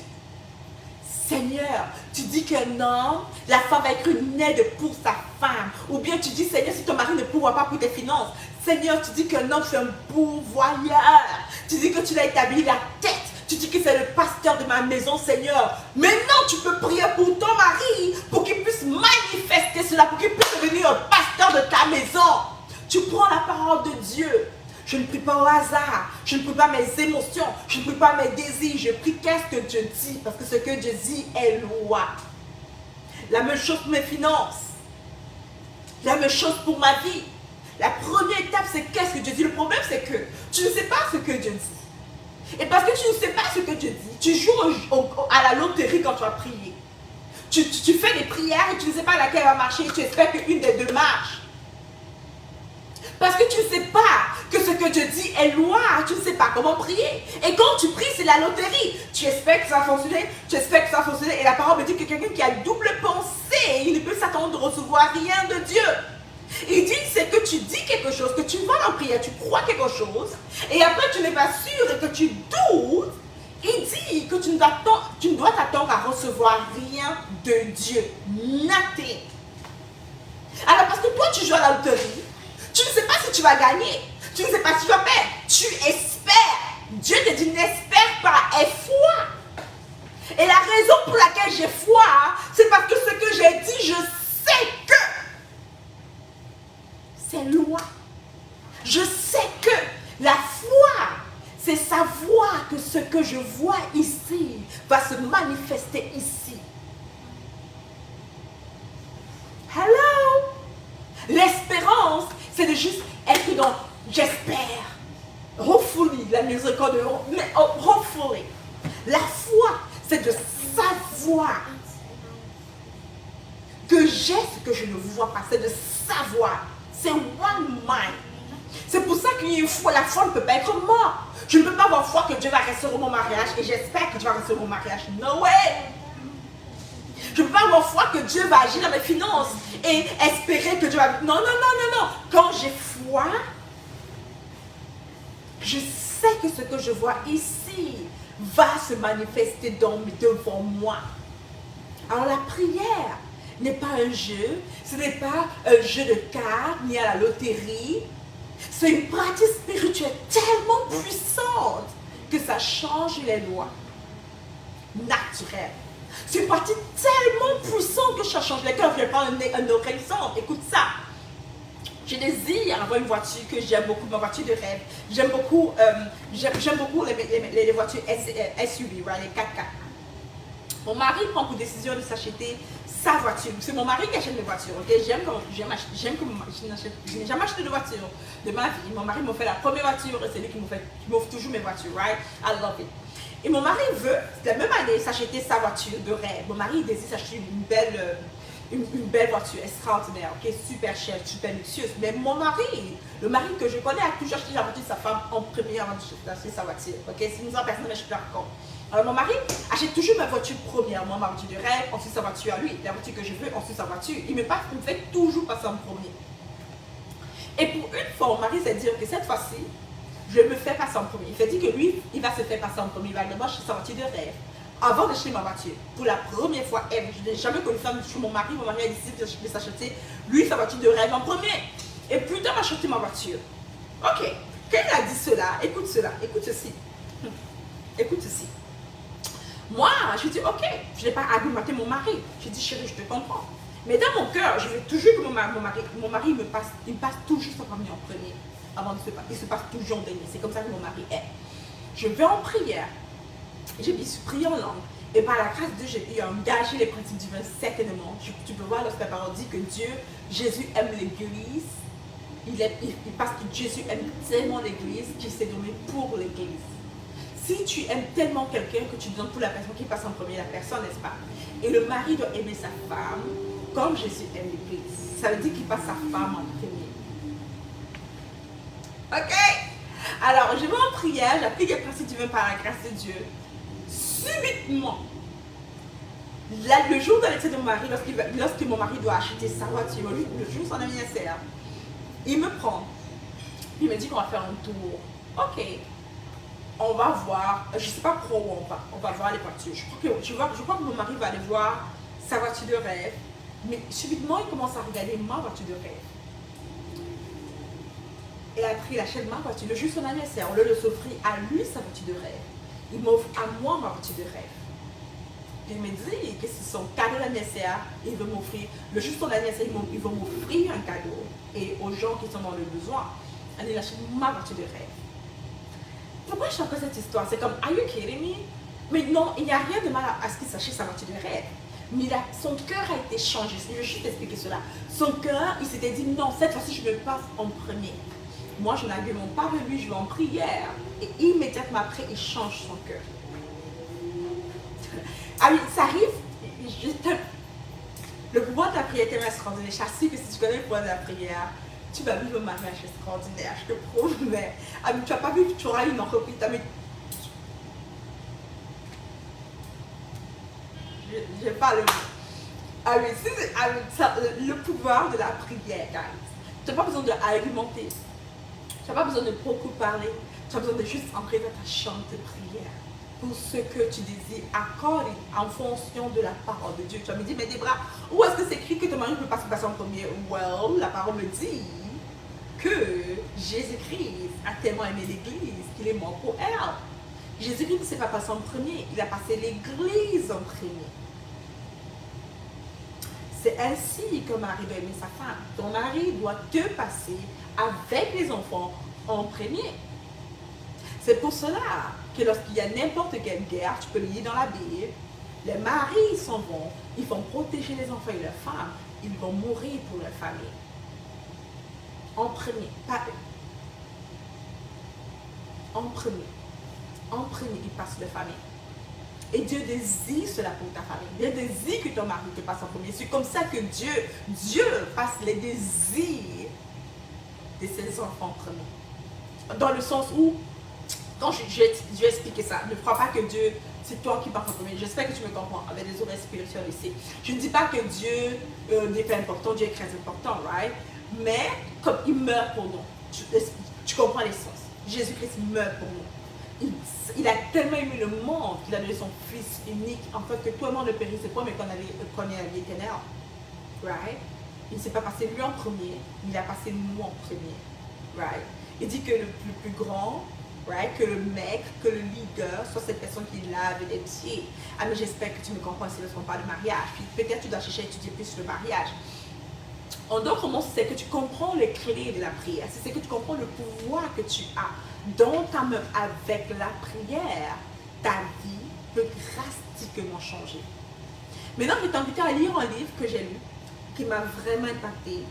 Seigneur, tu dis qu'un homme, la femme va être une aide pour sa femme. Ou bien tu dis, Seigneur, si ton mari ne pourvoit pas pour tes finances. Seigneur, tu dis qu'un homme, c'est un pourvoyeur. Tu dis que tu l'as établi la tête. Tu dis que c'est le pasteur de ma maison, Seigneur. Maintenant, tu peux prier pour ton mari, pour qu'il puisse manifester cela, pour qu'il puisse devenir un pasteur de ta maison. Tu prends la parole de Dieu. Je ne prie pas au hasard, je ne prie pas mes émotions, je ne prie pas mes désirs, je prie qu'est-ce que Dieu dit, parce que ce que Dieu dit est loi. La même chose pour mes finances, la même chose pour ma vie. La première étape, c'est qu'est-ce que Dieu dit. Le problème, c'est que tu ne sais pas ce que Dieu dit. Et parce que tu ne sais pas ce que Dieu dit, tu joues à la loterie quand tu vas prier. Tu fais des prières et tu ne sais pas laquelle va marcher, tu espères qu'une des deux marche. Parce que tu ne sais pas que ce que Dieu dit est loi, tu ne sais pas comment prier. Et quand tu pries, c'est la loterie. Tu espères que ça va fonctionner, tu espères que ça va fonctionner. Et la parole me dit que quelqu'un qui a une double pensée, il ne peut s'attendre de recevoir rien de Dieu. Il dit, c'est que tu dis quelque chose, que tu vas en prière, tu crois quelque chose, et après tu n'es pas sûr et que tu doutes. Il dit que tu ne dois t'attendre à recevoir rien de Dieu. Nothing. Alors parce que toi tu joues à la loterie, tu ne sais pas si tu vas gagner. Tu ne sais pas si tu vas perdre. Tu espères. Dieu te dit n'espère pas, aie foi. Et la raison pour laquelle j'ai foi, c'est parce que ce que j'ai dit, je sais que c'est loi. Je sais que la foi, c'est savoir que ce que je vois ici va se manifester ici. Hello? L'espérance, c'est de juste être dans j'espère. Hopefully, la miséricorde de mais hopefully. La foi, c'est de savoir que j'ai ce que je ne vois pas. C'est de savoir. C'est one mind. C'est pour ça qu'il y a une foi. La foi ne peut pas être morte. Je ne peux pas avoir foi que Dieu va restaurer mon mariage et j'espère que Dieu va restaurer mon mariage. No way. Je ne peux pas avoir foi que Dieu va agir dans mes finances et espérer que Dieu va... Non, non, non, non, non. Quand j'ai foi, je sais que ce que je vois ici va se manifester devant moi. Alors la prière n'est pas un jeu, ce n'est pas un jeu de cartes, ni à la loterie. C'est une pratique spirituelle tellement puissante que ça change les lois naturelles. C'est une pratique tellement puissante que ça change les cœurs. Je vais prendre un autre exemple. Écoute ça. Je désire avoir une voiture que j'aime beaucoup, ma voiture de rêve. J'aime beaucoup, les voitures SUV, right, les 4x4. Mon mari prend pour décision de s'acheter sa voiture. C'est mon mari qui achète mes voitures. Okay? Je n'ai jamais acheté de voiture de ma vie. Mon mari m'a fait la première voiture et c'est lui qui m'offre toujours mes voitures. Right? I love it. Et mon mari veut, la même année, s'acheter sa voiture de rêve. Mon mari désire s'acheter une belle voiture extraordinaire, okay? Super chère, super luxueuse. Mais mon mari, le mari que je connais, a toujours acheté la voiture de sa femme en premier avant d'acheter sa voiture. Okay? Si nous en personne n'achète pas encore. Alors mon mari achète toujours ma voiture première, moi ma voiture de rêve, ensuite sa voiture à lui, la voiture que je veux, ensuite sa voiture. Il me fait toujours passer en premier. Et pour une fois, mon mari s'est dit que cette fois-ci, je me fais passer en premier. Il s'est dit que lui, il va se faire passer en premier. Il va d'abord acheter sa voiture de rêve avant d'acheter ma voiture. Pour la première fois, je n'ai jamais connu ça chez mon mari a décidé de s'acheter lui sa voiture de rêve en premier. Et plus tard, m'a acheté ma voiture. Ok, quand il a dit cela, écoute ceci. Écoute ceci. Moi, je dis ok, je n'ai pas argumenté mon mari. Je dis chérie, je te comprends. Mais dans mon cœur, je veux toujours que mon mari il passe toujours sa famille en premier. Avant de se passer, il se passe toujours en dernier. C'est comme ça que mon mari est. Je vais en prière. J'ai prié en langue. Et par la grâce de Dieu, j'ai engagé les principes divins certainement. Tu peux voir lorsque la parole dit que Jésus aime l'église. Parce que Jésus aime tellement l'église qu'il s'est donné pour l'église. Si tu aimes tellement quelqu'un que tu donnes pour la personne qui passe en premier, la personne, n'est-ce pas? Et le mari doit aimer sa femme comme Jésus aime l'église. Ça veut dire qu'il passe sa femme en premier. Ok? Alors, je vais en prière, j'applique les principes divins par la grâce de Dieu. Subitement, le jour de l'anniversaire de mon mari, lorsque mon mari doit acheter sa voiture, le jour de son anniversaire, il me prend. Puis il me dit qu'on va faire un tour. Ok, on va voir, je sais pas trop où on va voir les voitures. Je crois que mon mari va aller voir sa voiture de rêve, mais subitement il commence à regarder ma voiture de rêve. Et après il achète ma voiture, le jour de son anniversaire, au lieu de s'offrir à lui sa voiture de rêve, il m'offre à moi ma voiture de rêve. Puis il me dit que c'est son cadeau d'anniversaire, il veut m'offrir, le jour de son anniversaire, il veut m'offrir un cadeau, et aux gens qui sont dans le besoin, il achète ma voiture de rêve. Pourquoi je raconte cette histoire? C'est comme, are you kidding me? Mais non, il n'y a rien de mal à ce qu'il s'achète sa voiture de rêve. Mais son cœur a été changé. Je vais juste expliquer cela. Son cœur, il s'était dit, non, cette fois-ci, je me passe en premier. Moi, je n'argumente pas avec lui, je vais en prière. Et immédiatement après, il change son cœur. Ah oui, ça arrive. Le pouvoir de la prière est tellement extraordinaire. Je suis sûre que si tu connais le pouvoir de la prière, tu vas vivre un mariage extraordinaire, je te promets. Ah, mais tu n'as pas vu que tu auras une entreprise. Je parle le mot. Ah oui, le pouvoir de la prière, guys. Tu n'as pas besoin d'argumenter. Tu n'as pas besoin de beaucoup parler. Tu as besoin de juste entrer dans ta chambre de prière. Pour ce que tu désires accorder en fonction de la parole de Dieu. Tu vas me dire, mais Débra, où est-ce que c'est écrit que ton mari ne peut pas se passer en premier? Well, la parole me dit que Jésus-Christ a tellement aimé l'Église qu'il est mort pour elle. Jésus-Christ ne s'est pas passé en premier, il a passé l'Église en premier. C'est ainsi que Marie doit aimer sa femme. Ton mari doit te passer avec les enfants en premier. C'est pour cela que lorsqu'il y a n'importe quelle guerre, tu peux le lire dans la Bible, les maris s'en vont, ils vont protéger les enfants et leurs femmes, ils vont mourir pour leur famille. En premier, pas eux. En premier, ils passent leur famille. Et Dieu désire cela pour ta famille. Dieu désire que ton mari te passe en premier. C'est comme ça que Dieu passe les désirs de ses enfants en premier. Dans le sens où, quand je vais expliquer ça, ne crois pas que Dieu, c'est toi qui passes en premier. J'espère que tu me comprends avec des oreilles spirituelles ici. Je ne dis pas que Dieu n'est pas important, Dieu est très important, right? Mais comme il meurt pour nous, tu comprends l'essence. Jésus-Christ meurt pour nous. Il a tellement aimé le monde qu'il a donné son Fils unique, en fait, que tout le monde ne périssait pas, mais qu'on ait la vie éternelle. Right? Il ne s'est pas passé lui en premier, il a passé nous en premier. Right? Il dit que le plus grand, right, que le maître, que le leader, soit cette personne qui lave les pieds. Ah, mais j'espère que tu me comprends ici lorsqu'on parle de mariage. Puis peut-être tu dois chercher à étudier plus sur le mariage. En d'autres mots, c'est que tu comprends les clés de la prière. C'est que tu comprends le pouvoir que tu as dans ta main avec la prière. Ta vie peut drastiquement changer. Maintenant, je vais t'inviter à lire un livre que j'ai lu, qui m'a vraiment impacté.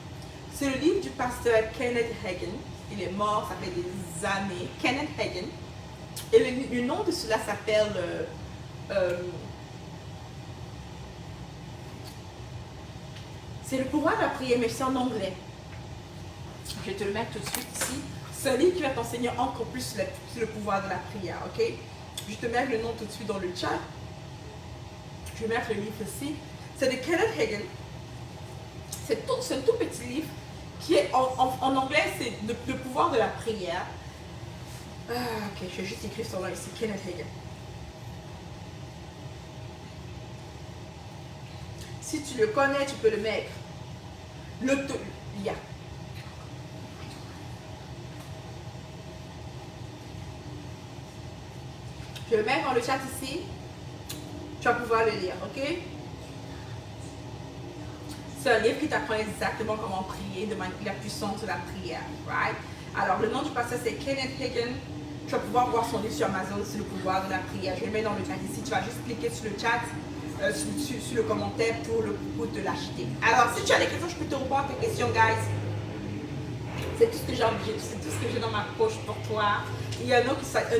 C'est le livre du pasteur Kenneth Hagin. Il est mort, ça fait des années. Kenneth Hagin. Et le nom de cela s'appelle... c'est le pouvoir de la prière, mais c'est en anglais. Je vais te le mettre tout de suite ici. C'est un livre qui va t'enseigner encore plus sur le pouvoir de la prière, ok? Je te mets le nom tout de suite dans le chat. Je vais mettre le livre ici. C'est de Kenneth Hagin. C'est un tout petit livre qui est en anglais, c'est le pouvoir de la prière. Ah, ok, je vais juste écrire son nom ici, Kenneth Hagin. Si tu le connais, tu peux le mettre. Yeah. Je vais le mettre dans le chat ici. Tu vas pouvoir le lire, ok? C'est un livre qui t'apprend exactement comment prier, de la puissance de la prière, right? Alors, le nom du pasteur, c'est Kenneth Hagin. Tu vas pouvoir voir son livre sur Amazon, c'est le pouvoir de la prière. Je vais le mettre dans le chat ici. Tu vas juste cliquer sur le chat. Sur le commentaire pour te l'acheter. Alors, si tu as des questions, je peux te répondre à tes questions, guys. C'est tout ce que j'ai dans ma poche pour toi. Il y a un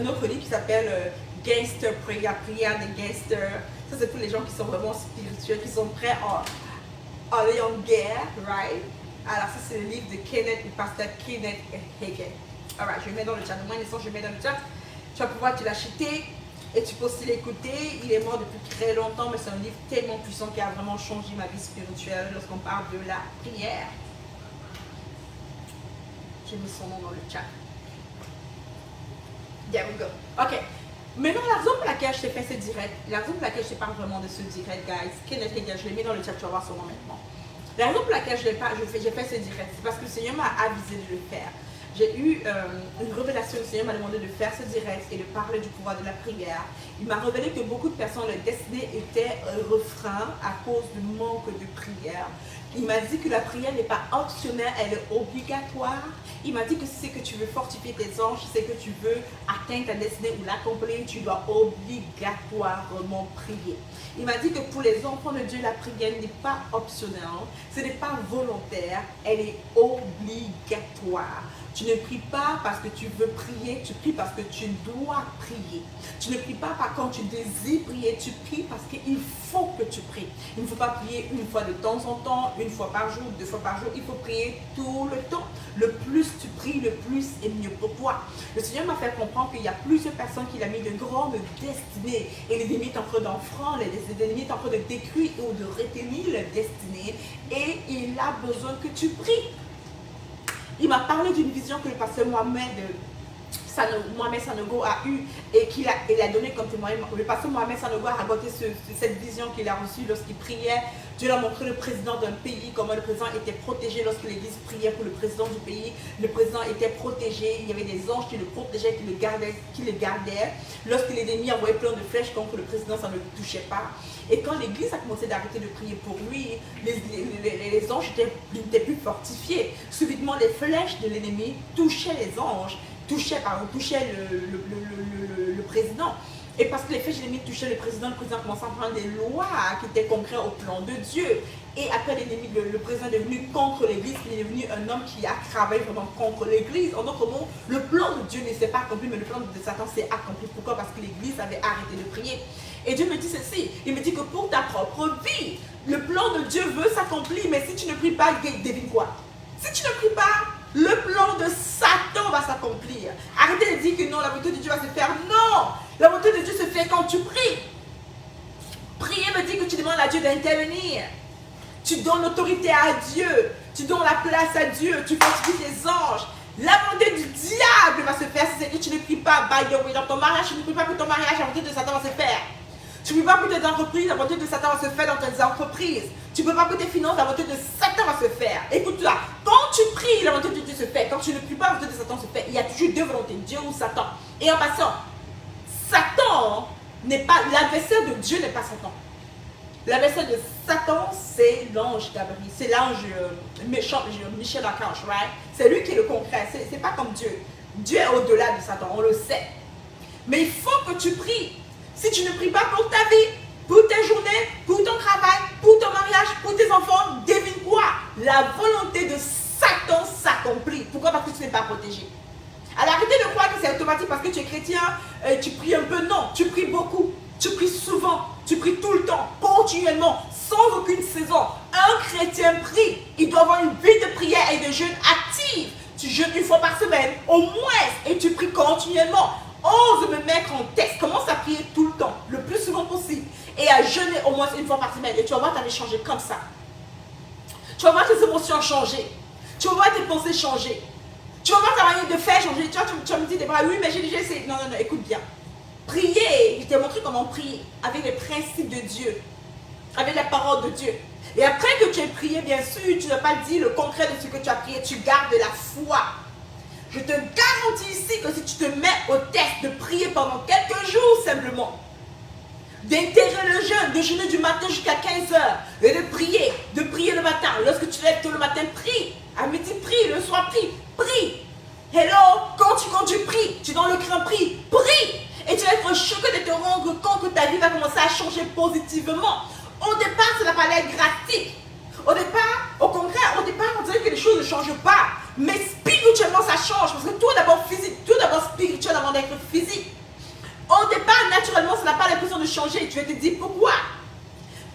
autre livre qui s'appelle Gangster Prayer, prière des gangsters. Ça, c'est pour les gens qui sont vraiment spirituels, qui sont prêts à aller en guerre, right? Alors, ça, c'est le livre de Kenneth, du pasteur Kenneth Hagin. Alright, je vais mettre dans le chat. De moins je vais mettre dans le chat. Tu vas pouvoir te l'acheter. Et tu peux aussi l'écouter. Il est mort depuis très longtemps, mais c'est un livre tellement puissant qui a vraiment changé ma vie spirituelle lorsqu'on parle de la prière. J'ai mis son nom dans le chat. There we go. Ok. Maintenant, la raison pour laquelle je t'ai fait ce direct, la raison pour laquelle je te parle vraiment de ce direct, guys, Kenneth Hagin, je l'ai mis dans le chat, tu vas voir son nom maintenant. La raison pour laquelle j'ai fait ce direct, c'est parce que le Seigneur m'a avisé de le faire. J'ai eu une révélation, le Seigneur m'a demandé de faire ce direct et de parler du pouvoir de la prière. Il m'a révélé que beaucoup de personnes, leur destinée était refrain à cause du manque de prière. Il m'a dit que la prière n'est pas optionnelle, elle est obligatoire. Il m'a dit que si c'est que tu veux fortifier tes anges, si c'est que tu veux atteindre ta destinée ou l'accomplir, tu dois obligatoirement prier. Il m'a dit que pour les enfants de Dieu, la prière n'est pas optionnelle, ce n'est pas volontaire, elle est obligatoire. Tu ne pries pas parce que tu veux prier, tu pries parce que tu dois prier. Tu ne pries pas quand tu désires prier, tu pries parce qu'il faut que tu pries. Il ne faut pas prier une fois de temps en temps, une fois par jour, 2 fois par jour. Il faut prier tout le temps. Le plus tu pries, le plus est mieux pour toi. Le Seigneur m'a fait comprendre qu'il y a plusieurs personnes qu'il a mis de grandes destinées. Et l'ennemi est en train d'enfreindre, l'ennemi est en train de détruire ou de retenir la destinée. Et il a besoin que tu pries. Il m'a parlé d'une vision que le pasteur Mohamed Sanogo a eue et qu'il a donné comme témoignage. Le pasteur Mohamed Sanogo a raconté cette vision qu'il a reçue lorsqu'il priait. Dieu l'a montré le président d'un pays, comment le président était protégé lorsque l'église priait pour le président du pays. Le président était protégé, il y avait des anges qui le protégeaient, qui le gardaient. Lorsque l'ennemi envoyait plein de flèches contre le président, ça ne le touchait pas. Et quand l'église a commencé d'arrêter de prier pour lui, les anges n'étaient plus fortifiés. Subitement, les flèches de l'ennemi touchaient les anges, touchaient le président. Et parce que les flèches de l'ennemi touchaient le président commençait à prendre des lois qui étaient contraires au plan de Dieu. Et après le président est devenu contre l'église, il est devenu un homme qui a travaillé vraiment contre l'église. En d'autres mots, le plan de Dieu ne s'est pas accompli, mais le plan de Satan s'est accompli. Pourquoi? Parce que l'église avait arrêté de prier. Et Dieu me dit ceci, il me dit que pour ta propre vie, le plan de Dieu veut s'accomplir, mais si tu ne pries pas, devine quoi? Si tu ne pries pas, le plan de Satan va s'accomplir. Arrêtez de dire que non, la volonté de Dieu va se faire. Non! La volonté de Dieu se fait quand tu pries. Prier me dit que tu demandes à Dieu d'intervenir. Tu donnes l'autorité à Dieu. Tu donnes la place à Dieu. Tu fortifies tes anges. La volonté du diable va se faire si c'est que tu ne pries pas. By the way, dans ton mariage, tu ne pries pas pour ton mariage, la volonté de Satan va se faire. Tu ne peux pas pour tes entreprises, la volonté de Satan va se faire dans tes entreprises. Tu ne peux pas pour tes finances, la volonté de Satan va se faire. Écoute-toi, quand tu pries, la volonté de Dieu se fait. Quand tu ne pries pas, la volonté de Satan se fait. Il y a toujours deux volontés, Dieu ou Satan. Et en passant, Satan n'est pas, l'adversaire de Dieu n'est pas Satan. L'adversaire de Satan, c'est l'ange Gabriel, c'est l'ange méchant, Michel Archange, right? C'est lui qui est le concret, c'est pas comme Dieu. Dieu est au-delà de Satan, on le sait. Mais il faut que tu pries. Si tu ne pries pas pour ta vie, pour tes journées, pour ton travail, pour ton mariage, pour tes enfants, devine quoi? La volonté de Satan s'accomplit. Pourquoi? Parce que tu n'es pas protégé. Alors arrêtez de croire que c'est automatique parce que tu es chrétien, tu pries un peu. Non, tu pries beaucoup, tu pries souvent, tu pries tout le temps, continuellement, sans aucune saison. Un chrétien prie, il doit avoir une vie de prière et de jeûne active. Tu jeûnes une fois par semaine, au moins, et tu pries continuellement. Ose me mettre en test, commence à prier tout le temps, le plus souvent possible, et à jeûner au moins une fois par semaine. Et tu vas voir ta vie changer comme ça. Tu vas voir tes émotions changer. Tu vas voir tes pensées changer. Tu vas voir ta manière de faire changer. Tu vas me dire, oui, mais j'ai déjà essayé. Non, écoute bien. Prier, je t'ai montré comment prier avec les principes de Dieu, avec la parole de Dieu. Et après que tu aies prié, bien sûr, tu ne vas pas dire le concret de ce que tu as prié, tu gardes la foi. Je te garantis ici que si tu te mets au test de prier pendant quelques jours simplement, d'intégrer le jeûne, de jeûner du matin jusqu'à 15 heures, et de prier le matin. Lorsque tu lèves tôt le matin, prie. À midi, prie. Le soir, prie. Hello, quand tu pries, tu es dans le craint, prie. Et tu vas être choqué de te rendre compte que ta vie va commencer à changer positivement. Au départ, ça n'a pas l'air graphique. Au départ, au contraire, on dirait que les choses ne changent pas. Mais spirituellement, ça change. Parce que tout d'abord physique, tout d'abord spirituel avant d'être physique. Au départ, naturellement, ça n'a pas l'impression de changer. Tu vas te dire pourquoi?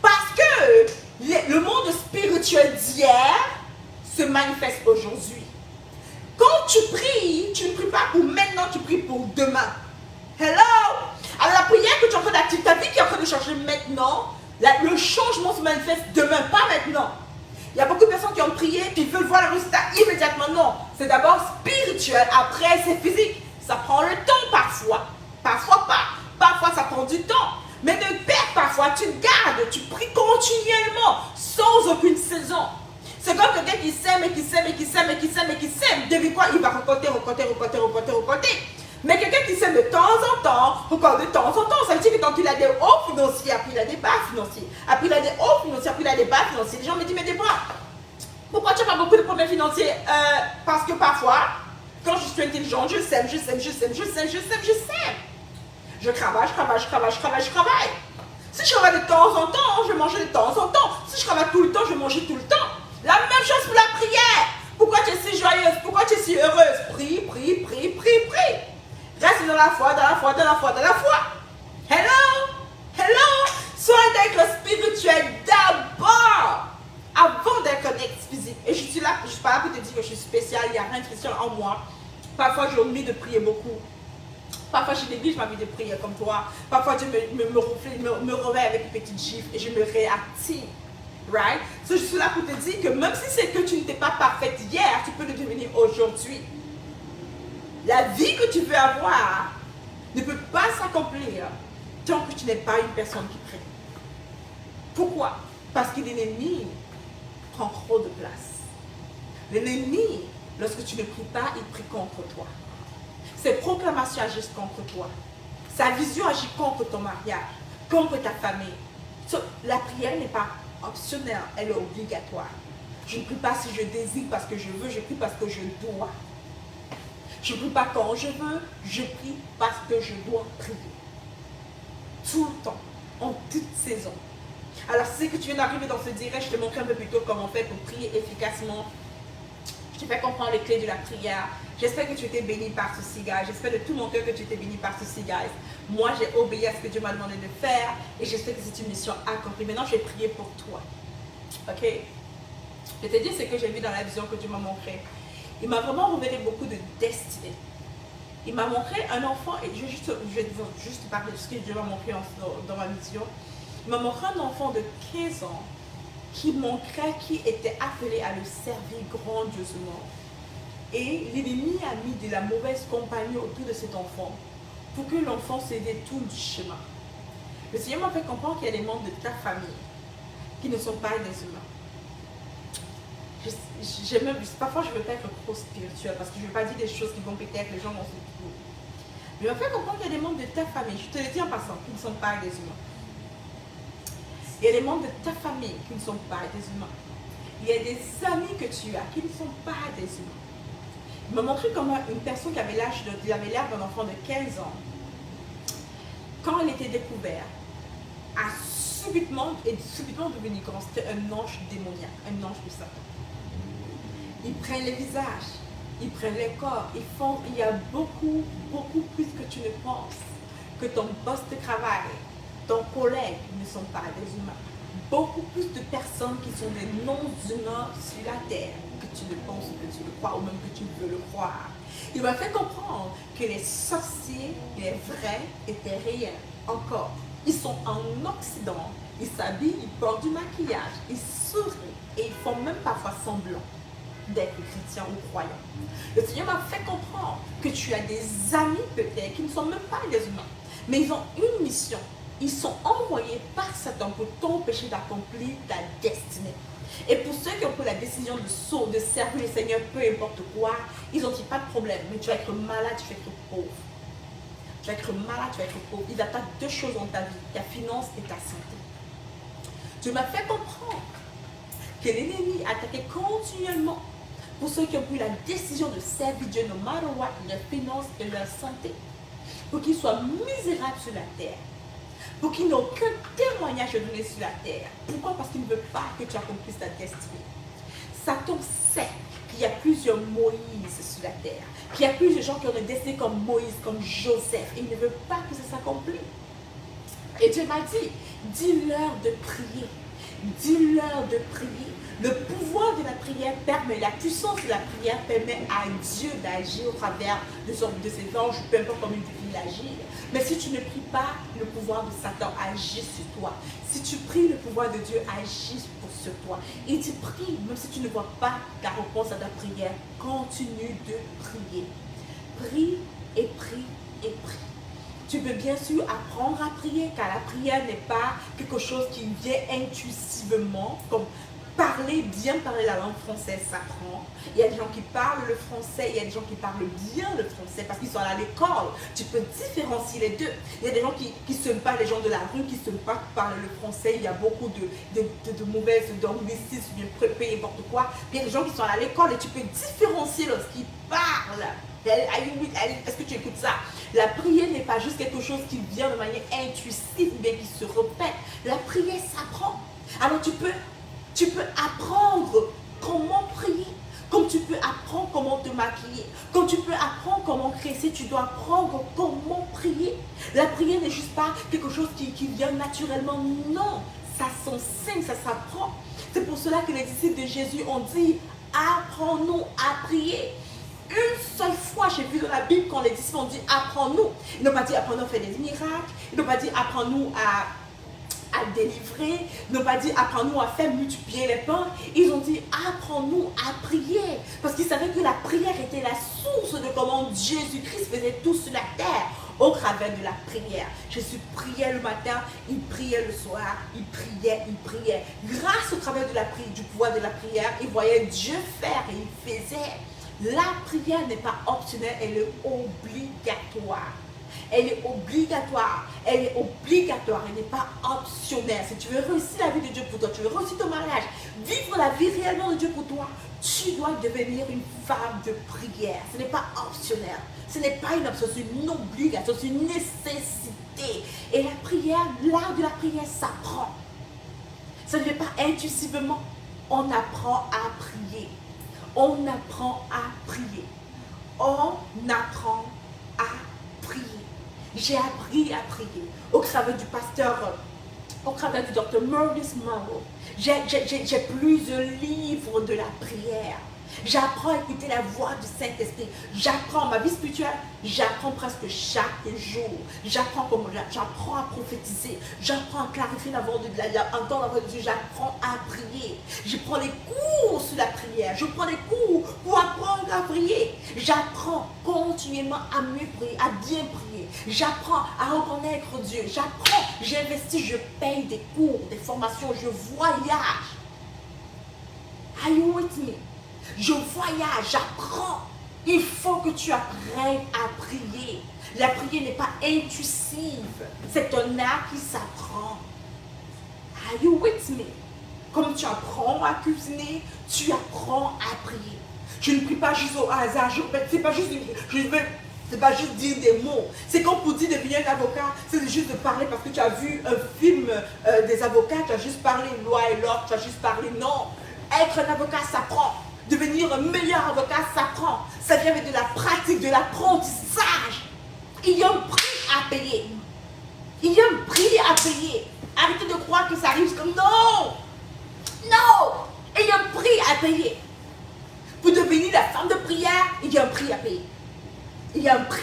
Parce que le monde spirituel d'hier se manifeste aujourd'hui. Quand tu pries, tu ne pries pas pour maintenant, tu pries pour demain. Hello? Alors la prière que tu es en train d'activer, ta vie qui est en train de changer maintenant, le changement se manifeste demain, pas maintenant. Il y a beaucoup de personnes qui ont prié, puis veulent voir le résultat immédiatement. Non, c'est d'abord spirituel, après c'est physique. Ça prend le temps parfois. Parfois pas. Parfois ça prend du temps. Mais ne perds parfois, tu gardes, tu pries continuellement, sans aucune saison. C'est comme quelqu'un qui sème et qui sème et qui sème et qui sème et qui sème. Devine quoi, il va recoter. Mais quelqu'un qui sème de temps en temps, encore de temps en temps, ça veut dire que quand il a des hauts financiers, après il a des bas financiers. Après il a des hauts financiers, après il a des bas financiers. Les gens me disent, mais Déborah, pourquoi tu n'as pas beaucoup de problèmes financiers? Parce que parfois, quand je suis intelligente, je sème. Je travaille. Si je travaille de temps en temps, je mange de temps en temps. Si je travaille tout le temps, je mange tout le temps. La même chose pour la prière. Pourquoi tu es si joyeuse? Pourquoi tu es si heureuse? Prie. Reste dans la foi. Hello. Sois d'être spirituel d'abord, avant d'être un ex physique. Et je suis pas là pour te dire que je suis spéciale, il n'y a rien de spécial en moi. Parfois, j'ai oublié de prier beaucoup. Parfois, je néglige ma vie de prière comme toi. Parfois, Dieu me réveille avec une petite chiffre et je me réactive. Right? So, je suis là pour te dire que même si c'est que tu n'étais pas parfaite hier, tu peux le devenir aujourd'hui. La vie que tu veux avoir ne peut pas s'accomplir tant que tu n'es pas une personne qui prie. Pourquoi? Parce que l'ennemi prend trop de place. L'ennemi, lorsque tu ne pries pas, il prie contre toi. Ses proclamations agissent contre toi. Sa vision agit contre ton mariage, contre ta famille. So, la prière n'est pas optionnelle, elle est obligatoire. Je ne prie pas si je désire parce que je veux, je prie parce que je dois. Je ne prie pas quand je veux, je prie parce que je dois prier. Tout le temps, en toute saison. Alors, si c'est que tu viens d'arriver dans ce direct, je te montrer un peu plus tôt comment on fait pour prier efficacement. Je te fais comprendre les clés de la prière. J'espère que tu étais béni par ceci, guys. J'espère de tout mon cœur que tu étais béni par ceci, guys. Moi, j'ai obéi à ce que Dieu m'a demandé de faire et j'espère que c'est une mission accomplie. Maintenant, je vais prier pour toi. Ok? Je vais te dire ce que j'ai vu dans la vision que Dieu m'a montré. Il m'a vraiment révélé beaucoup de destinée. Il m'a montré un enfant, et je vais juste parler de ce que Dieu m'a montré dans ma vision. Il m'a montré un enfant de 15 ans qui manquerait, qui était appelé à le servir grandiosement. Et l'ennemi a mis de la mauvaise compagnie autour de cet enfant pour que l'enfant se détourne du chemin. Le Seigneur m'a fait comprendre qu'il y a des membres de ta famille qui ne sont pas des humains. Parfois, je ne veux pas être trop spirituelle parce que je ne veux pas dire des choses qui vont peut-être les gens vont se trouver. Mais il m'a fait comprendre qu'il y a des membres de ta famille, je te le dis en passant, qui ne sont pas des humains. Il y a des membres de ta famille qui ne sont pas des humains. Il y a des amis que tu as qui ne sont pas des humains. Il m'a montré comment une personne qui avait l'air d'un enfant de 15 ans, quand elle était découverte, a subitement devenu grand. C'était un ange démoniaque, un ange de Satan. Ils prennent les visages, ils prennent les corps, il y a beaucoup plus que tu ne penses, que ton boss de travail, ton collègue ne sont pas des humains. Beaucoup plus de personnes qui sont des non-humains sur la terre que tu ne penses, que tu le crois ou même que tu veux le croire. Il m'a fait comprendre que les sorciers, les vrais, étaient réels encore. Ils sont en Occident, ils s'habillent, ils portent du maquillage, ils sourient et ils font même parfois semblant d'être chrétiens ou croyants. Le Seigneur m'a fait comprendre que tu as des amis peut-être qui ne sont même pas des humains, mais ils ont une mission. Ils sont envoyés par Satan pour t'empêcher d'accomplir ta destinée. Et pour ceux qui ont pris la décision de servir le Seigneur, peu importe quoi, ils n'ont dit pas de problème, mais tu vas être malade, tu vas être pauvre. Tu vas être malade, tu vas être pauvre. Ils attaquent deux choses dans ta vie, ta finance et ta santé. Tu m'as fait comprendre que l'ennemi attaquait continuellement pour ceux qui ont pris la décision de servir Dieu, no matter what, leur finance et leur santé, pour qu'ils soient misérables sur la terre. Pour qu'ils n'aient aucun témoignage à donner sur la terre. Pourquoi? Parce qu'ils ne veulent pas que tu accomplisses ta destinée. Satan sait qu'il y a plusieurs Moïse sur la terre. Qu'il y a plusieurs gens qui ont des destinées comme Moïse, comme Joseph. Et il ne veut pas que ça s'accomplisse. Et Dieu m'a dit, dis-leur de prier. Dis-leur de prier. Le pouvoir de la prière permet, la puissance de la prière permet à Dieu d'agir au travers de ses anges, peu importe comment il veut agir. Mais si tu ne pries pas, le pouvoir de Satan agit sur toi. Si tu pries, le pouvoir de Dieu agit sur toi. Il dit prie, même si tu ne vois pas la réponse à ta prière, continue de prier. Prie et prie et prie. Tu peux bien sûr apprendre à prier, car la prière n'est pas quelque chose qui vient intuitivement, comme bien parler la langue française s'apprend. Il y a des gens qui parlent le français, il y a des gens qui parlent bien le français parce qu'ils sont à l'école. Tu peux différencier les deux. Il y a des gens qui ne sont pas les gens de la rue, qui ne sont pas qui parlent le français. Il y a beaucoup de mauvaises d'anglicisme, peu importe quoi. Puis il y a des gens qui sont à l'école et tu peux différencier lorsqu'ils parlent. Est-ce que tu écoutes ça? La prière n'est pas juste quelque chose qui vient de manière intuitive ou bien qui se répète. La prière s'apprend. Alors tu peux apprendre comment prier, comme tu peux apprendre comment te maquiller, comme tu peux apprendre comment crescer, tu dois apprendre comment prier. La prière n'est juste pas quelque chose qui vient naturellement, non, ça s'enseigne, ça s'apprend. C'est pour cela que les disciples de Jésus ont dit, apprends-nous à prier. Une seule fois, j'ai vu dans la Bible quand les disciples ont dit, apprends-nous. Ils n'ont pas dit, apprends-nous à faire des miracles, ils n'ont pas dit, apprends-nous à délivrer, n'ont pas dit apprends-nous à faire multiplier les pains, ils ont dit apprends-nous à prier, parce qu'ils savaient que la prière était la source de comment Jésus-Christ faisait tout sur la terre, au travers de la prière. Jésus priait le matin, il priait le soir, il priait. Grâce au travers de du pouvoir de la prière, il voyait Dieu faire et il faisait. La prière n'est pas optionnelle, elle est obligatoire. Elle est obligatoire, elle n'est pas optionnelle. Si tu veux réussir la vie de Dieu pour toi, tu veux réussir ton mariage, vivre la vie réellement de Dieu pour toi, tu dois devenir une femme de prière. Ce n'est pas optionnel, ce n'est pas une option, c'est une obligation, c'est une nécessité. Et la prière, l'art de la prière s'apprend. Ça ne vient pas intuitivement, on apprend à prier. On apprend à prier. On apprend à prier. J'ai appris à prier au travers du pasteur, au travers du docteur Maurice Monroe. J'ai plusieurs livres de la prière. J'apprends à écouter la voix du Saint-Esprit. J'apprends ma vie spirituelle, j'apprends presque chaque jour. J'apprends à prophétiser. J'apprends à clarifier entendre la voix de Dieu. J'apprends à prier. Je prends les cours sur la prière. Je prends les cours pour apprendre à prier. J'apprends continuellement à mieux prier, à bien prier. J'apprends à reconnaître Dieu. J'apprends, j'investis, je paye des cours, des formations, je voyage. Are you with me? Je voyage, j'apprends. Il faut que tu apprennes à prier. La prière n'est pas intuitive. C'est un art qui s'apprend. Are you with me? Comme tu apprends à cuisiner, tu apprends à prier. Je ne prie pas juste au hasard. C'est pas juste dire des mots. C'est comme pour dire devenir un avocat, c'est juste de parler parce que tu as vu un film des avocats, tu as juste parlé loi et l'ordre, tu as juste parlé. Non. Être un avocat s'apprend. Devenir un meilleur avocat s'apprend. Ça vient avec de la pratique, de l'apprentissage. Il y a un prix à payer. Il y a un prix à payer. Arrêtez de croire que ça arrive comme non. Non. Il y a un prix à payer. Pour devenir la femme de prière, il y a un prix à payer. Il y a un prix.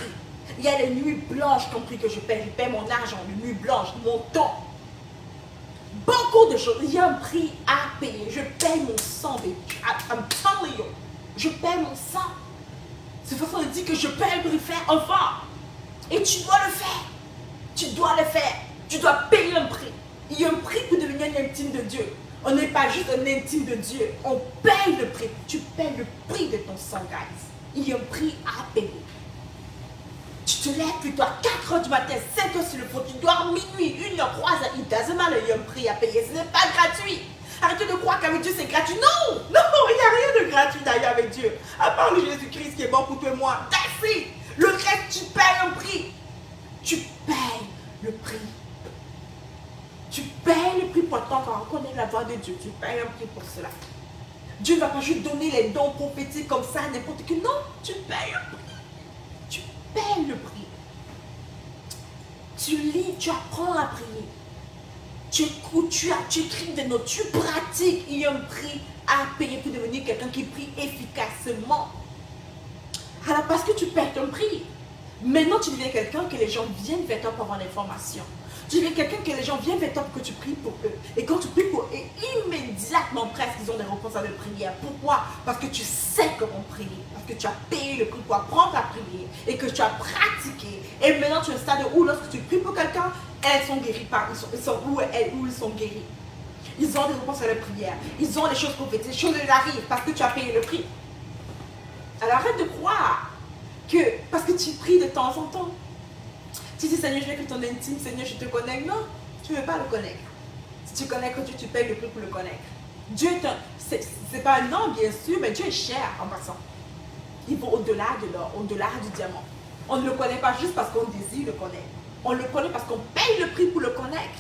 Il y a les nuits blanches compris que je paie. Je paie mon argent, les nuits blanches, mon temps. Beaucoup de choses. Il y a un prix à payer. Je paye mon sang. I'm telling you. Je paye mon sang. C'est pour ça qu'on dit que je paye le prix faire enfant. Et tu dois le faire. Tu dois le faire. Tu dois payer un prix. Il y a un prix pour devenir un intime de Dieu. On n'est pas juste un intime de Dieu. On paye le prix. Tu payes le prix de ton sang, guys. Il y a un prix à payer. Tu te lèves plutôt à 4 h du matin, 5 h sur le pot, tu dors minuit, 1 h, 3 h, il doesn't matter, il y a un prix à payer, ce n'est pas gratuit. Arrêtez de croire qu'avec Dieu c'est gratuit. Non, non, il n'y a rien de gratuit d'ailleurs avec Dieu. À part le Jésus-Christ qui est mort pour toi et moi. That's it. Le reste, tu payes un prix. Tu payes le prix. Tu payes le prix pour attendre à reconnaître la voix de Dieu. Tu payes un prix pour cela. Dieu ne va pas juste donner les dons prophétiques comme ça à n'importe qui. Non, tu payes un prix. Paye le prix. Tu lis, tu apprends à prier. Tu écoutes, tu écris des notes, tu pratiques. Il y a un prix à payer pour devenir quelqu'un qui prie efficacement. Alors parce que tu payes ton prix, maintenant tu deviens quelqu'un que les gens viennent vers toi pour avoir l'information. Tu deviens quelqu'un que les gens viennent vers toi pour que tu pries pour eux. Et quand tu pries pour eux, immédiatement presque, ils ont des réponses à leur prière. Pourquoi? Parce que tu sais comment prier. Parce que tu as payé le prix pour apprendre à prier. Et que tu as pratiqué. Et maintenant, tu es au stade où lorsque tu pries pour quelqu'un, elles sont guéries par, où ils sont guéris. Ils ont des réponses à leur prière. Ils ont des choses prophétiques. Les choses arrivent parce que tu as payé le prix. Alors arrête de croire que parce que tu pries de temps en temps, tu dis Seigneur, je veux que ton intime, Seigneur, je te connecte. Non, tu ne veux pas le connaître. Si tu connais que Dieu, tu payes le prix pour le connaître. Dieu, c'est pas un nom, bien sûr, mais Dieu est cher en passant. Il va au-delà de l'or, au-delà du diamant. On ne le connaît pas juste parce qu'on désire le connaître. On le connaît parce qu'on paye le prix pour le connaître.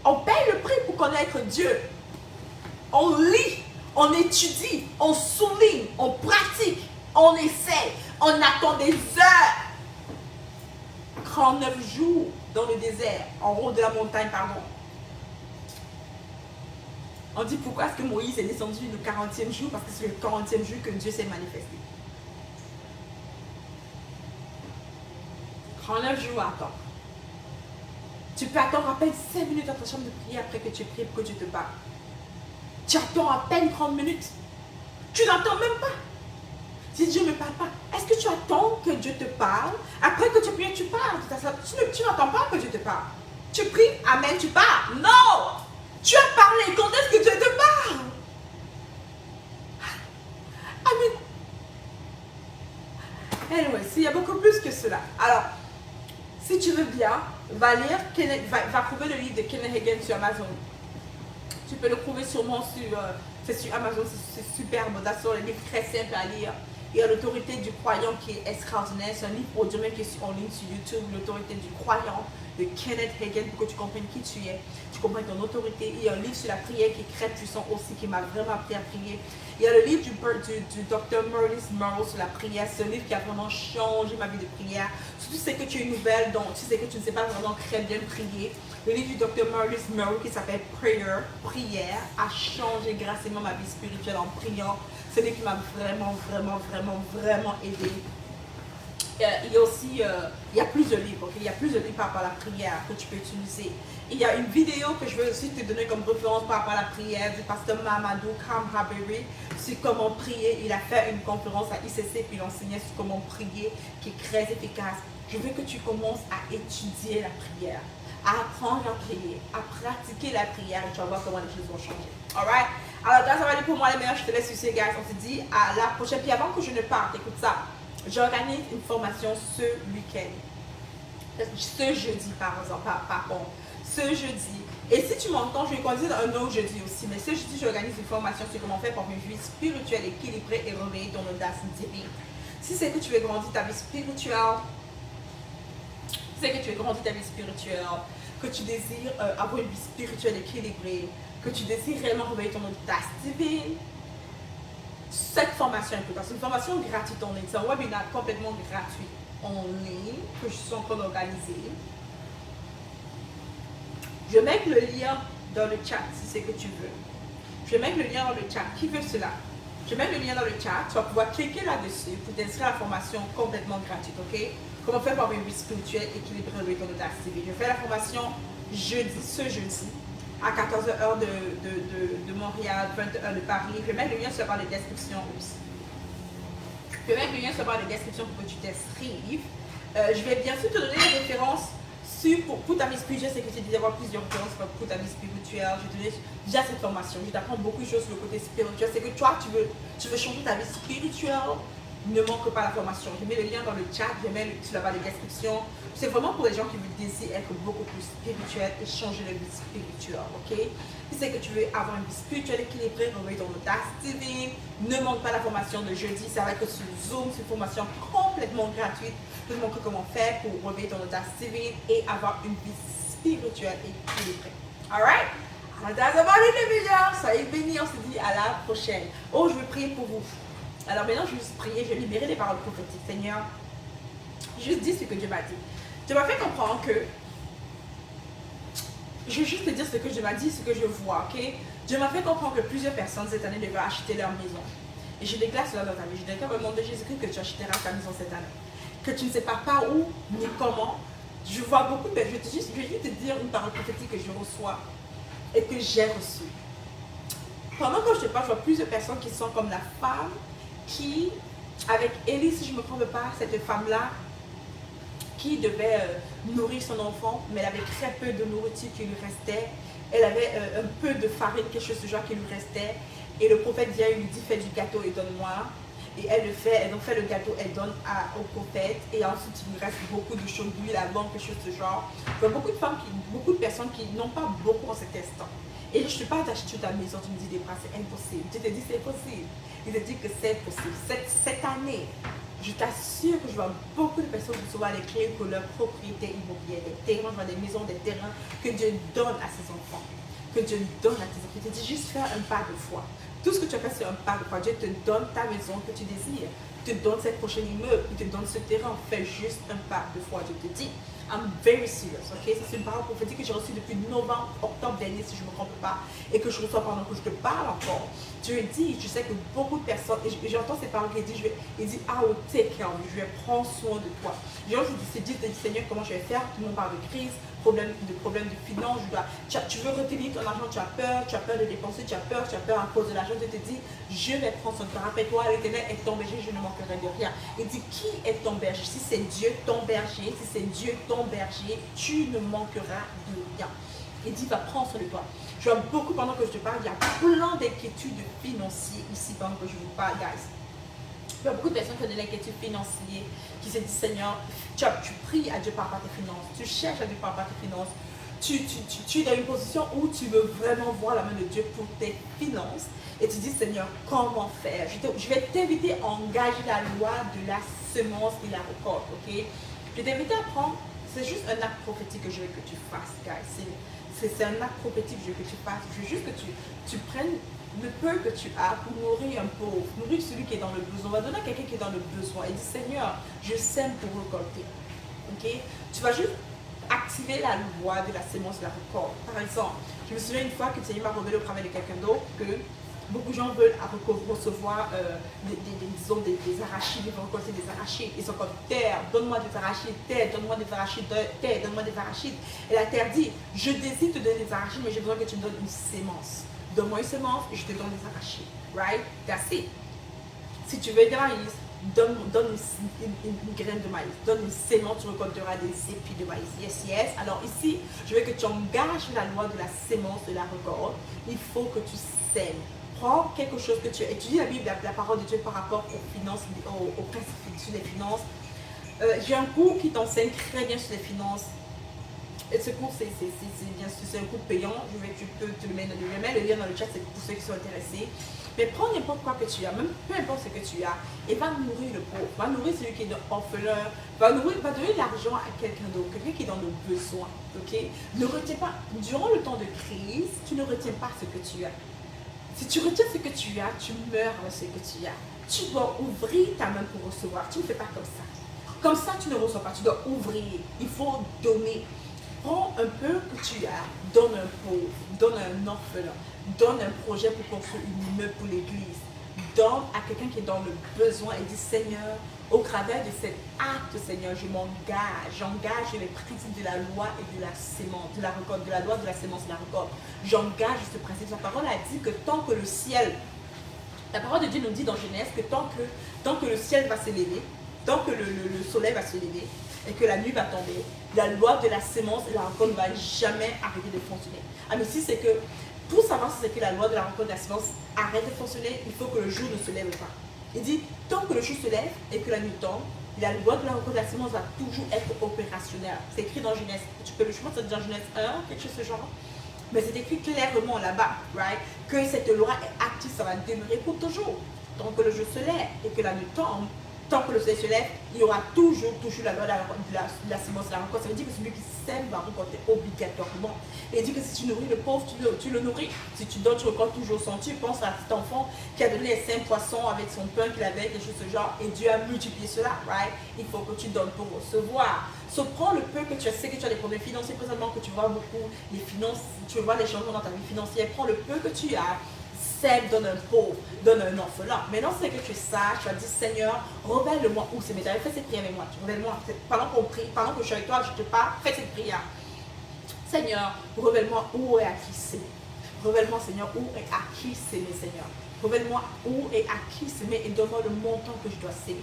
On paye le prix pour connaître Dieu. On lit, on étudie, on souligne, on pratique, on essaie, on attend des heures. 39 jours dans le désert, en haut de la montagne, pardon. On dit pourquoi est-ce que Moïse est descendu le 40e jour? Parce que c'est le 40e jour que Dieu s'est manifesté. 39 jours à attendre. Tu peux attendre à peine 5 minutes dans ta chambre de prière après que tu pries pour que Dieu te parle. Tu attends à peine 30 minutes. Tu n'attends même pas. Si Dieu ne parle pas, est-ce que tu attends que Dieu te parle? Après que tu pries, tu parles. Tu n'attends pas que Dieu te parle. Tu pries, amen, tu parles. Non! Tu as parlé. Quand est-ce que Dieu te parle? Amen. Anyway, il y a beaucoup plus que cela. Alors, si tu veux bien, va lire, va trouver le livre de Kenneth Hagin sur Amazon. Tu peux le trouver sûrement sur Amazon, c'est superbe. C'est un livre très simple à lire. Il y a l'autorité du croyant qui est extraordinaire. C'est un livre audio même qui est en ligne sur YouTube. L'autorité du croyant de Kenneth Hagin pour que tu comprennes qui tu es. Tu comprennes ton autorité. Il y a un livre sur la prière qui est très puissant aussi, qui m'a vraiment appris à prier. Il y a le livre du Dr. Maurice Merle sur la prière. C'est un livre qui a vraiment changé ma vie de prière. Surtout c'est que tu es nouvelle, donc tu sais que tu ne sais pas vraiment très bien prier. Le livre du Dr. Maurice Merle qui s'appelle Prayer, prière, a changé gracieusement ma vie spirituelle en priant. C'est un livre qui m'a vraiment aidé. Il y a aussi, il y a plusieurs livres, okay? Il y a plusieurs livres par rapport à la prière que tu peux utiliser. Il y a une vidéo que je veux aussi te donner comme référence par rapport à la prière du pasteur Mamadou Kamhaberi sur comment prier. Il a fait une conférence à ICC puis il enseignait sur comment prier qui est très efficace. Je veux que tu commences à étudier la prière, à apprendre à prier, à pratiquer la prière et tu vas voir comment les choses vont changer. Alright? Alors, ça va aller pour moi les meilleurs. Je te laisse sur ces gars. On se dit à la prochaine. Puis avant que je ne parte, écoute ça. J'organise une formation ce week-end. Ce jeudi, par exemple. Ce jeudi. Et si tu m'entends, je vais organiser un autre jeudi aussi. Mais ce jeudi, j'organise une formation sur comment faire pour une vie spirituelle équilibrée et réveiller ton audace divine. Si c'est que tu veux grandir ta vie spirituelle, que tu désires avoir une vie spirituelle équilibrée, que tu désires réellement réveiller ton audace divine, cette formation est importante. C'est une formation gratuite en ligne. C'est un webinaire complètement gratuit en ligne que je suis en train d'organiser. Je mets le lien dans le chat si c'est que tu veux. Je mets le lien dans le chat. Qui veut cela? Je mets le lien dans le chat. Tu vas pouvoir cliquer là-dessus pour t'inscrire à la formation complètement gratuite. Ok? Comment faire pour avoir une vie spirituelle équilibrée avec ton audace divine. Je fais la formation ce jeudi. À 14h de Montréal, 21h de Paris. Je vais mettre le lien sur la barre de description aussi. Je vais mettre le lien sur la barre de description pour que tu t'inscrives. Je vais bien sûr te donner des références pour ta vie spirituelle. C'est que tu dis d'avoir plusieurs références pour ta vie spirituelle. Je te donne déjà cette formation. Je t'apprends beaucoup de choses sur le côté spirituel. C'est que toi, tu veux changer ta vie spirituelle. Ne manque pas la formation. Je mets le lien dans le chat, je mets sur la barre de description. C'est vraiment pour les gens qui veulent désirent être beaucoup plus spirituels et changer leur vie spirituelle, ok? Si c'est que tu veux avoir une vie spirituelle équilibrée, réveiller ton audace divine, ne manque pas la formation de jeudi. Ça va être sur Zoom, c'est une formation complètement gratuite. Je te montre comment faire pour réveiller ton audace divine et avoir une vie spirituelle équilibrée. Alright? Alors, that's about it, les meilleurs. Soyez bénis, on se dit à la prochaine. Oh, je vais prier pour vous. Alors maintenant, je vais juste prier, je vais libérer des paroles prophétiques. Seigneur, juste dis ce que Dieu m'a dit. Dieu m'a fait comprendre que, je vais juste te dire ce que Dieu m'a dit, ce que je vois, ok? Dieu m'a fait comprendre que plusieurs personnes cette année devaient acheter leur maison. Et je déclare cela dans ta vie. Je déclare au nom de Jésus-Christ que tu achèteras ta maison cette année. Que tu ne sais pas par où ni comment. Je vois beaucoup, je vais juste te dire une parole prophétique que je reçois et que j'ai reçue. Pendant que je te parle, je vois plusieurs personnes qui sont comme la femme qui, avec Élie, si je ne me trompe pas, cette femme-là, qui devait nourrir son enfant, mais elle avait très peu de nourriture qui lui restait. Elle avait un peu de farine, quelque chose de genre qui lui restait. Et le prophète vient, il lui dit, fais du gâteau et donne-moi. Et elle le fait, elle donc fait le gâteau, elle donne au prophète. Et ensuite, il lui reste beaucoup de choses, d'huile avant, quelque chose de genre. Donc, beaucoup de femmes, beaucoup de personnes qui n'ont pas beaucoup en cet instant. Et je ne suis pas d'acheter ta maison, tu me dis des bras, c'est impossible. Tu te dis c'est possible. Il te dit que c'est possible. Cette année, je t'assure que je vois beaucoup de personnes recevoir les clés pour leur propriété immobilière, des terrains, des maisons, des terrains que Dieu donne à ses enfants. Que Dieu donne à tes enfants. Il te dit juste faire un pas de foi. Tout ce que tu as fait, c'est un pas de foi. Dieu te donne ta maison que tu désires. Il te donne cette prochaine immeuble. Il te donne ce terrain. Fais juste un pas de foi. Dieu te dit. I'm very serious, ok? C'est une parole prophétique que j'ai reçue depuis novembre, octobre dernier, si je ne me trompe pas, et que je reçois pendant que je te parle encore. Dieu dit, je sais que beaucoup de personnes, et j'entends ces paroles qu'il dit, il dit, I will take care of you, je vais prendre soin de toi. Genre, je dis, Seigneur, comment je vais faire? Tout le monde parle de crise, problème de finances, tu veux retenir ton argent, tu as peur de dépenser, tu as peur à cause de l'argent. Dieu te dit, je vais prendre soin de toi. Rappelle-toi, l'Éternel est ton berger, je ne manquerai de rien. Il dit, qui est ton berger? Si c'est Dieu ton berger, si c'est Dieu ton berger, tu ne manqueras de rien. Il dit, va prendre soin de toi. Je vois beaucoup pendant que je te parle, il y a plein d'inquiétudes financières ici pendant que je vous parle, guys. Il y a beaucoup de personnes qui ont de l'inquiétude financière, qui se disent, Seigneur, tu pries à Dieu par rapport à tes finances, tu cherches à Dieu par rapport à tes finances, tu es dans une position où tu veux vraiment voir la main de Dieu pour tes finances, et tu dis, Seigneur, comment faire? Je vais t'inviter à engager la loi de la semence et la récolte, ok? Je vais t'inviter à prendre, c'est juste un acte prophétique que je veux que tu fasses, guys. C'est un acte prophétique que je veux que tu fasses. Je veux juste que tu prennes le peu que tu as pour nourrir un pauvre, nourrir celui qui est dans le besoin. On va donner à quelqu'un qui est dans le besoin et dire, Seigneur, je sème pour récolter. Ok? Tu vas juste activer la loi de la sémence de la récolte. Par exemple, je me souviens une fois que Thierry m'a révélé au travail de quelqu'un d'autre que beaucoup de gens veulent recevoir des arachides, ils vont récolter des arachides. Ils sont comme, terre, donne-moi des arachides, terre, donne-moi des arachides, terre, donne-moi des arachides. Et la terre dit, je désire te donner des arachides, mais j'ai besoin que tu me donnes une sémence. Donne-moi une semence et je te donne des arachides. Right? That's it. Si tu veux des maïs, donne une graine de maïs. Donne une sémence, tu récolteras des épis de maïs. Yes, yes. Alors ici, je veux que tu engages la loi de la sémence de la récolte. Il faut que tu sèmes. Prends quelque chose que tu étudies la Bible, la parole de Dieu par rapport aux finances, aux principes sur les finances. J'ai un cours qui t'enseigne très bien sur les finances. Et ce cours, c'est un cours payant. Tu peux te le mettre dans le lien dans le chat, c'est pour ceux qui sont intéressés. Mais prends n'importe quoi que tu as, même peu importe ce que tu as, et va nourrir le pauvre, va nourrir celui qui est orphelin, va donner de l'argent à quelqu'un d'autre, quelqu'un qui est dans le besoin. Okay? Ne retiens pas, durant le temps de crise, tu ne retiens pas ce que tu as. Si tu retiens ce que tu as, tu meurs avec ce que tu as. Tu dois ouvrir ta main pour recevoir. Tu ne fais pas comme ça. Comme ça, tu ne reçois pas. Tu dois ouvrir. Il faut donner. Prends un peu que tu as, donne un pauvre, donne un orphelin, donne un projet pour construire une immeuble pour l'église. Donne à quelqu'un qui est dans le besoin et dis, Seigneur, au travers de cet acte, Seigneur, je m'engage. J'engage les principes de la loi et de la sémence, de la récolte, de la loi de la sémence et de la récolte. J'engage ce principe. Sa parole a dit que tant que le ciel, la parole de Dieu nous dit dans Genèse que tant que le ciel va s'élever, tant que le soleil va se lever et que la nuit va tomber, la loi de la sémence et de la récolte ne va jamais arrêter de fonctionner. Ah, mais si c'est que, pour savoir si c'est que la loi de la récolte et de la sémence arrête de fonctionner, il faut que le jour ne se lève pas. Il dit, tant que le jour se lève et que la nuit tombe, la loi de la récolte et de la sémence va toujours être opérationnelle. C'est écrit dans Genèse, je pense que c'est dans Genèse 1, quelque chose de ce genre. Mais c'est écrit clairement là-bas, right, que cette loi est active, ça va demeurer pour toujours. Tant que le jour se lève et que la nuit tombe, tant que le soleil se lève, il y aura toujours la loi de la sémence, la récolte. Ça veut dire que celui qui sème va récolter obligatoirement. Et il dit que si tu nourris le pauvre, tu le nourris. Si tu donnes, tu récoltes toujours son. Tu penses à cet enfant qui a donné les 5 poissons avec son pain qu'il avait, quelque chose de ce genre, et Dieu a multiplié cela, right? Il faut que tu donnes pour recevoir. Prends le peu que tu as, sais que tu as des problèmes financiers présentement, que tu vois beaucoup les finances, tu vois les changements dans ta vie financière, prends le peu que tu as, sèmes, donne un pauvre, donne un orphelin. Maintenant, c'est que tu es sage, tu vas dire, Seigneur, révèle-moi où c'est. Mais j'avais fait cette prière avec moi. Révèle-moi, pendant qu'on prie, pendant que je suis avec toi, je te parle, fais cette prière. Seigneur, révèle-moi où et à qui s'aimer. Révèle-moi, Seigneur, où et à qui s'aimer, Seigneur. Révèle-moi où et à qui s'aimer et donne-moi le montant que je dois s'aimer.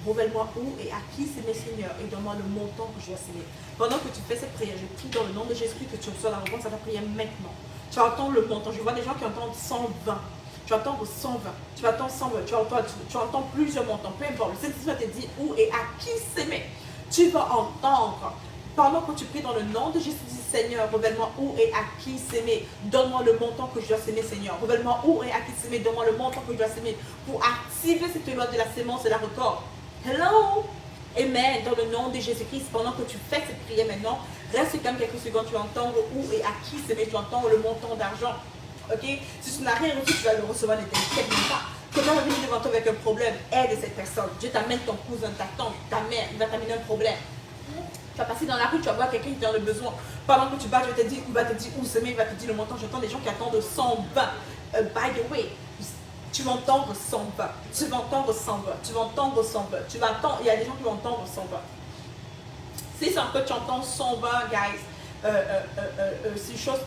Révèle-moi où et à qui s'aimer, Seigneur, et donne-moi le montant que je dois s'aimer. Pendant que tu fais cette prière, je prie dans le nom de Jésus que tu reçois la réponse à ta prière maintenant. Tu entends le montant. Je vois des gens qui entendent 120. Tu entends 120. Tu entends 120. Tu entends plusieurs montants. Peu importe. Le Saint-Esprit te dit où et à qui s'aimer. Tu vas entendre. Pendant que tu pries dans le nom de Jésus, dis Seigneur, révèle-moi où et à qui s'aimer. Donne-moi le montant que je dois s'aimer, Seigneur. Révèle-moi où et à qui s'aimer. Donne-moi le montant que je dois s'aimer pour activer cette loi de la sémence et la record. Hello! Amen. Dans le nom de Jésus-Christ, pendant que tu fais cette prière maintenant, reste comme quelques secondes, tu entends où et à qui s'aimer, tu entends le montant d'argent. Ok? Si tu n'as rien reçu, tu vas le recevoir, ne t'inquiète pas. Quelqu'un va venir devant toi avec un problème, aide cette personne. Dieu t'amène ton cousin, ta tante, ta mère, il va t'amener un problème. Tu vas passer dans la rue, tu vas voir quelqu'un qui a le besoin. Pendant que tu vas, il va te dire où s'aimer, il va te dire le montant. J'entends des gens qui attendent 120. By the way, tu vas entendre 120. Tu vas entendre 120. Tu vas entendre 120. Tu vas entendre, il y a des gens qui vont entendre 120. Si c'est un peu tu entends 120, guys, c'est une chose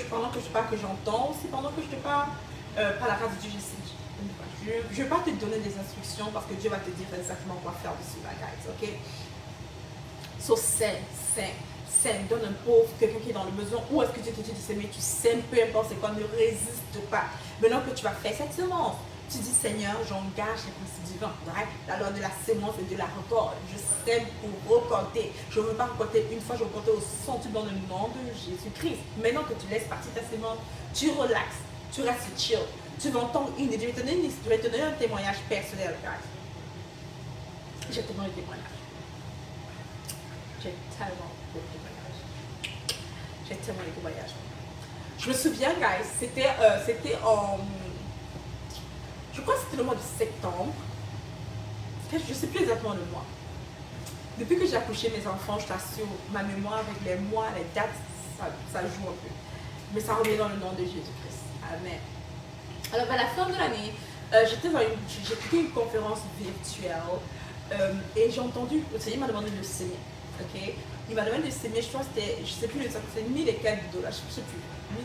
pendant que je te parle que j'entends, c'est pendant que je te parle par la grâce de Dieu, je ne vais pas te donner des instructions parce que Dieu va te dire exactement quoi faire dessus, là, guys, ok? So, sème, donne un pauvre, quelqu'un qui est dans le besoin. Où est-ce que Dieu te dit de s'aimer? Tu sèmes, peu importe c'est quoi, ne résiste pas. Maintenant que tu vas faire cette semence, tu dis Seigneur, j'engage les principes divins, right? La loi de la sémence et de la récolte. Je sème pour récolter. Je ne veux pas récolter une fois, je veux récolter au centuple dans le nom de Jésus-Christ. Maintenant que tu laisses partir ta sémence, tu relaxes, tu restes chill. Tu vas entendre je vais te donner un témoignage personnel, guys. Je vais te donner un témoignage. J'ai tellement de témoignages. J'ai tellement de témoignages. Je me souviens, guys, c'était en... Je crois que c'était le mois de septembre. Je ne sais plus exactement le mois. Depuis que j'ai accouché mes enfants, je t'assure, ma mémoire avec les mois, les dates, ça joue un peu. Mais ça revient dans le nom de Jésus-Christ. Amen. Alors, à la fin de l'année, j'ai écouté une conférence virtuelle et j'ai entendu, le Seigneur m'a demandé de s'aimer. Okay. Il m'a demandé de s'aimer, je crois que c'était, je ne sais plus, c'était 1000 et quelques dollars, je ne sais plus. 1000?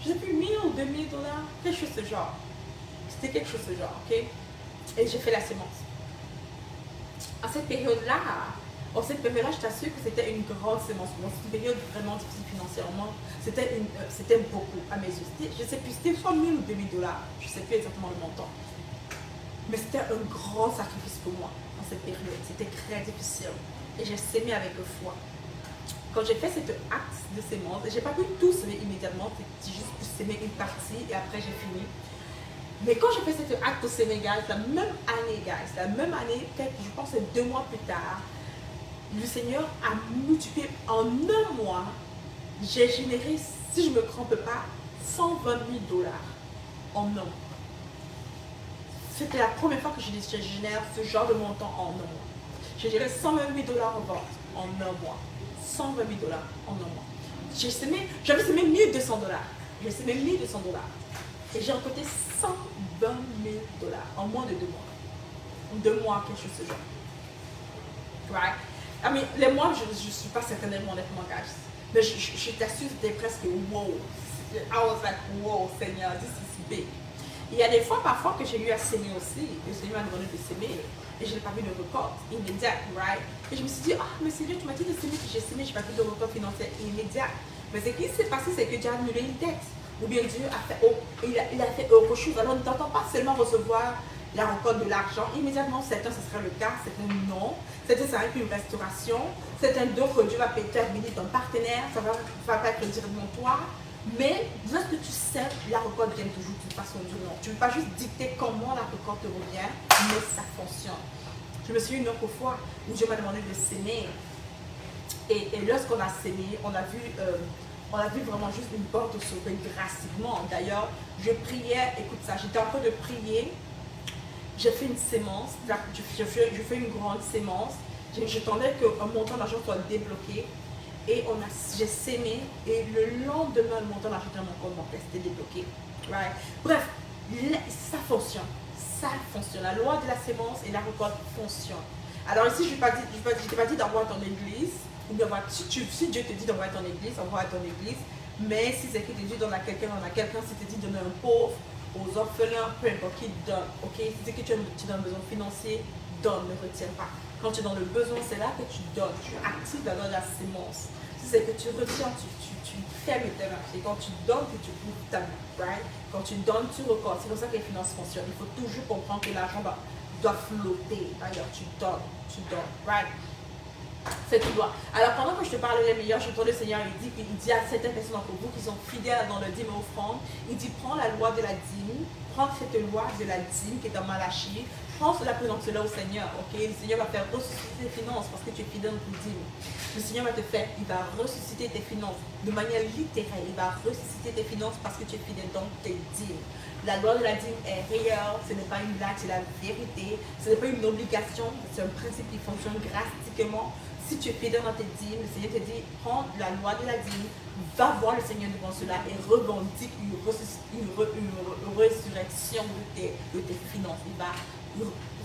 Je ne sais plus, 1000 ou 2000 dollars, quelque chose de ce genre. C'était quelque chose de ce genre, ok? Et j'ai fait la sémence. À cette période-là, je t'assure que c'était une grande sémence. C'était une période vraiment difficile financièrement. C'était beaucoup à mes yeux. Je ne sais plus, c'était soit 1000 ou 2000 dollars. Je ne sais plus exactement le montant. Mais c'était un grand sacrifice pour moi dans cette période. C'était très difficile. Et j'ai sémé avec foi. Quand j'ai fait cet acte de sémence, je n'ai pas pu tout semer immédiatement. J'ai juste pu sémer une partie et après j'ai fini. Mais quand j'ai fait cet acte au Sénégal, la même année, je pense que 2 mois plus tard, le Seigneur a multiplié en 1 mois. J'ai généré, si je ne me trompe pas, 120 000 dollars en 1 mois. C'était la première fois que je génère ce genre de montant en 1 mois. J'ai géré 120 000 dollars en vente en 1 mois. 120 000 dollars en 1 mois. J'avais semé 1200 dollars. J'ai semé 1200 dollars. Et j'ai récolté 120 000 dollars en moins de 2 mois. 2 mois, quelque chose de ce genre. Right? I mean, les mois, je ne suis pas certaine des mois, honnêtement, guys. Mais je t'assure, c'était presque wow. I was like, wow, Seigneur, this is big. Il y a des fois, parfois, que j'ai eu à s'aimer aussi. Le Seigneur m'a demandé de s'aimer. Et je n'ai pas vu de récolte immédiate, right? Et je me suis dit, ah, mais Seigneur, tu m'as dit de s'aimer, que j'ai s'aimé, je n'ai pas vu de récolte financière immédiate. Mais ce qui s'est passé, c'est que Dieu a annulé une dette. Ou bien Dieu a fait, il a fait autre chose. Alors, ne t'entends pas seulement recevoir la récolte de l'argent. Immédiatement, certains, ce sera le cas, certains, non. Certains, ça va être une restauration. Certains, d'autres, Dieu va terminer ton partenaire. Ça va pas être directement toi. Mais lorsque tu sais, la récolte vient toujours d'une façon ou d'une autre. Tu ne peux pas juste dicter comment la récolte te revient, mais ça fonctionne. Je me suis une autre fois où Dieu m'a demandé de s'aimer. Et lorsqu'on a sémé, on a vu vraiment juste une porte s'ouvrir drastiquement. D'ailleurs, je priais, écoute ça, j'étais en train de prier. J'ai fait une sémence, je fais une grande sémence. J'attendais qu'un montant d'argent soit débloqué. et j'ai sémé et le lendemain, le montant d'argent dans mon compte bancaire c'était débloqué. Right? Bref, ça fonctionne. Ça fonctionne. La loi de la sémence et la récolte fonctionnent. Alors ici, je ne t'ai pas dit d'envoyer ton église. Si Dieu te dit d'envoyer ton église, envoie ton église. Mais si c'est que Dieu donne à quelqu'un, si tu te dit de donner un pauvre, aux orphelins, peu importe qui donne. Ok? Si c'est que tu as un besoin financier, donne, ne retiens pas. Quand tu es dans le besoin, c'est là que tu donnes. Tu actives la loi de la sémence. Si c'est que tu retiens, tu fermes tes mains. Et quand tu donnes, que tu coupes ta main. Right? Quand tu donnes, tu recordes. C'est comme ça que les finances fonctionnent. Il faut toujours comprendre que l'argent doit flotter. D'ailleurs, tu donnes. Right? C'est tout droit. Alors pendant que je te parle les meilleurs, j'entends le Seigneur, il dit à certaines personnes d'entre vous qui sont fidèles dans le dîme et offrande, il dit prends la loi de la dîme, prends cette loi de la dîme qui est dans Malachie, prends cela, présente-cela au Seigneur, ok? Le Seigneur va faire ressusciter tes finances parce que tu es fidèle dans tes dîmes. Le Seigneur va te faire, il va ressusciter tes finances de manière littérale, il va ressusciter tes finances parce que tu es fidèle dans tes dîmes. La loi de la dîme est réelle, ce n'est pas une blague, c'est la vérité, ce n'est pas une obligation, c'est un principe qui fonctionne drastiquement. Si tu es fidèle dans tes dîmes, le Seigneur te dit, prends la loi de la dîme, va voir le Seigneur devant cela et revendique une résurrection de tes finances. Il va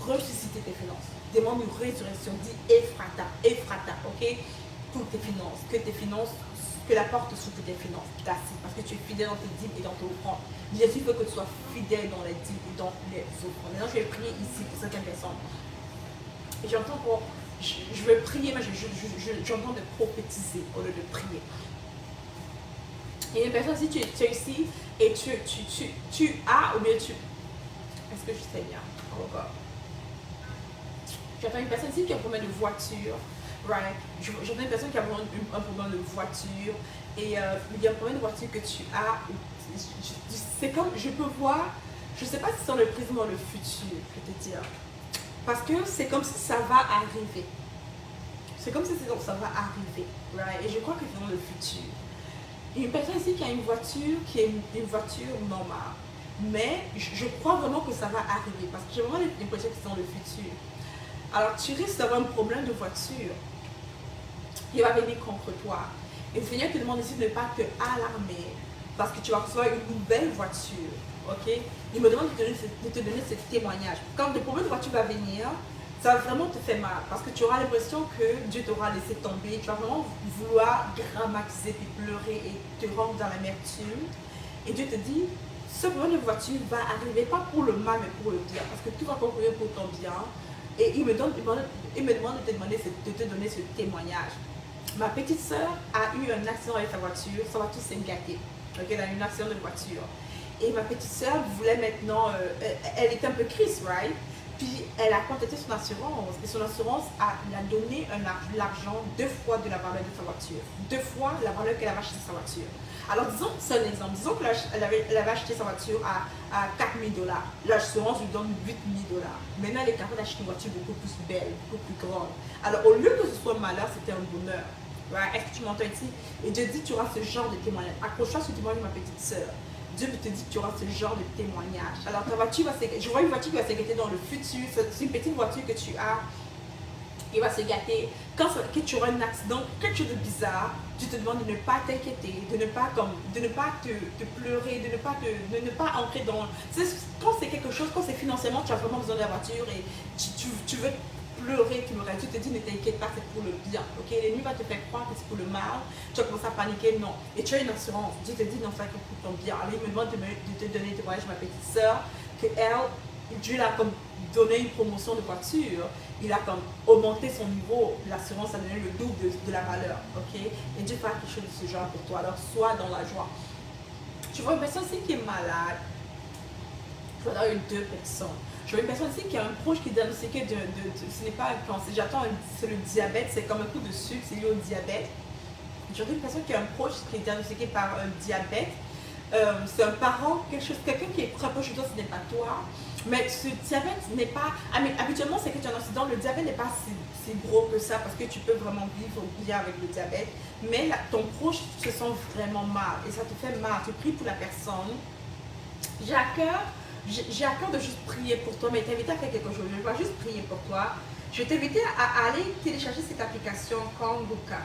ressusciter tes finances. Demande une résurrection, dis Ephrata, ok? Toutes tes finances, que la porte s'ouvre tes finances, parce que tu es fidèle dans tes dîmes et dans tes offrandes. Jésus veut que tu sois fidèle dans les dîmes et dans les offrandes. Maintenant, je vais prier ici pour certaines personnes. Et j'entends pour... Je veux prier, mais j'entends de prophétiser au lieu de prier. Et une personne, si tu es ici et tu as, ou bien tu... Est-ce que je sais bien? Encore. J'entends une personne ici qui a un problème de voiture. Right? J'entends une personne qui a un problème de voiture. Et il y a un problème de voiture que tu as. C'est comme, je peux voir, je ne sais pas si c'est dans le présent ou dans le futur, je vais te dire. Parce que c'est comme si ça va arriver. C'est comme si ça va arriver. Right? Et je crois que c'est dans le futur. Il y a une personne ici qui a une voiture qui est une voiture normale. Mais je crois vraiment que ça va arriver. Parce que j'ai vraiment l'impression que c'est dans le futur. Alors tu risques d'avoir un problème de voiture. Il va venir contre toi. Et le Seigneur te demande ici de ne pas te alarmer. Parce que tu vas recevoir une nouvelle voiture. Ok? Il me demande de te donner ce témoignage. Quand le problème de voiture va venir, ça va vraiment te faire mal. Parce que tu auras l'impression que Dieu t'aura laissé tomber. Tu vas vraiment vouloir dramatiser, puis pleurer et te rendre dans l'amertume. Et Dieu te dit, ce problème de voiture va arriver, pas pour le mal, mais pour le bien. Parce que tout va concourir pour ton bien. Et il me demande de te donner ce témoignage. Ma petite soeur a eu un accident avec sa voiture s'est gâtée. Okay, elle a eu un accident de voiture. Et ma petite soeur voulait maintenant, elle était un peu crise, right? Puis elle a contacté son assurance. Et son assurance lui a donné l'argent 2 fois de la valeur de sa voiture. 2 fois la valeur qu'elle avait acheté sa voiture. Alors disons, c'est un exemple, disons qu'elle avait acheté sa voiture à 4 000 $. L'assurance lui donne 8 000 $. Maintenant, elle est capable d'acheter une voiture beaucoup plus belle, beaucoup plus grande. Alors au lieu que ce soit un malheur, c'était un bonheur. Right? Est-ce que tu m'entends ici? Et Dieu dit, tu auras ce genre de témoignage. Accroche-toi sur le témoignage de ma petite soeur. Dieu te dit que tu auras ce genre de témoignage. Alors ta voiture va se gâter. Je vois une voiture qui va se gâter dans le futur. C'est une petite voiture que tu as. Il va se gâter. Quand tu auras un accident, quelque chose de bizarre, tu te demandes de ne pas t'inquiéter, de ne pas te pleurer, de ne pas entrer dans... Quand c'est quelque chose, quand c'est financièrement, tu as vraiment besoin de la voiture et tu veux pleurer, tu te dis ne t'inquiète pas, c'est pour le bien. Ok, l'ennemi va te faire croire que c'est pour le mal, tu vas commencer à paniquer, non. Et tu as une assurance, Dieu te dit non, c'est pour ton bien. Alors il me demande de te donner des témoignages, ma petite soeur, que Dieu l'a comme donné une promotion de voiture, il a comme augmenté son niveau, l'assurance a donné le double de la valeur. Ok, et Dieu fera quelque chose de ce genre pour toi. Alors sois dans la joie. Tu vois une personne aussi qui est malade. Je vois d'ailleurs 2 personnes. Je vois une personne ici qui a un proche qui est diagnostiqué ce n'est pas un cancer, c'est le diabète, c'est comme un coup de sucre, c'est lié au diabète. Je vois une personne qui a un proche qui est diagnostiqué par un diabète. C'est un parent, quelqu'un qui est très proche de toi, ce n'est pas toi. Mais ce diabète n'est pas... habituellement, c'est que tu as un accident, le diabète n'est pas si gros que ça parce que tu peux vraiment vivre bien avec le diabète. Mais ton proche se sent vraiment mal et ça te fait mal. Tu pries pour la personne. J'ai à cœur de juste prier pour toi, mais t'inviter à faire quelque chose. Je vais juste prier pour toi. Je vais t'inviter à aller télécharger cette application Kanguka.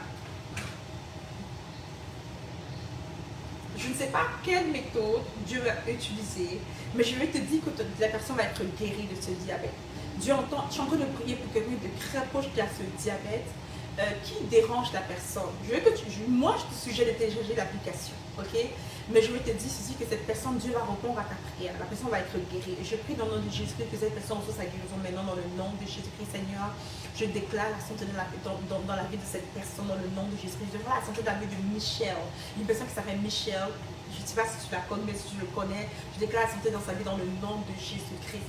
je ne sais pas quelle méthode Dieu va utiliser, mais je vais te dire que la personne va être guérie de ce diabète. Dieu entend, tu es en train de prier pour quelqu'un de très proche qui a ce diabète, qui dérange la personne. Moi, je te suggère de télécharger l'application, ok? Mais je vais te dire ceci, que cette personne, Dieu va répondre à ta prière. La personne va être guérie. Et je prie dans le nom de Jésus-Christ que cette personne reçoive sa guérison maintenant dans le nom de Jésus-Christ, Seigneur. Je déclare la santé dans la vie de cette personne dans le nom de Jésus-Christ. Je déclare la santé dans la vie de Michel. Une personne qui s'appelle Michel. Je ne sais pas si tu la connais, mais si tu le connais, je déclare la santé dans sa vie dans le nom de Jésus-Christ.